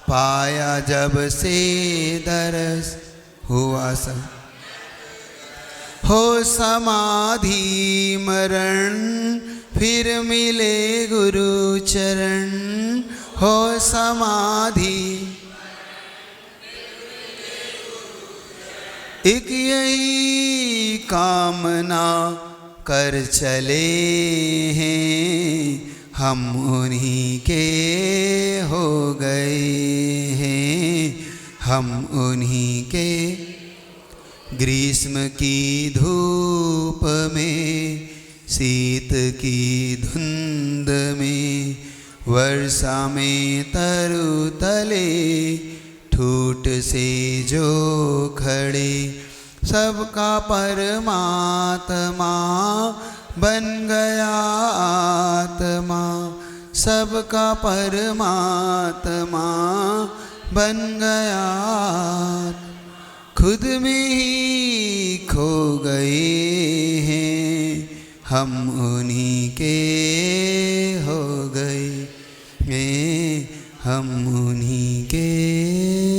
पाया जब से दरस हुआ सम हो समाधि मरण, फिर मिले गुरु चरण, हो समाधि। एक यही कामना कर चले हैं, हम उन्हीं के हो गए हैं, हम उन्हीं के। ग्रीष्म की धूप में, शीत की धुंध में, वर्षा में तरु तले ठूठ से जो खड़े, सबका परमात्मा बन गया आत्मा, सबका परमात्मा बन गया, खुद में ही खो गए हैं, हम उन्हीं के हो गए हैं, हम उन्हीं के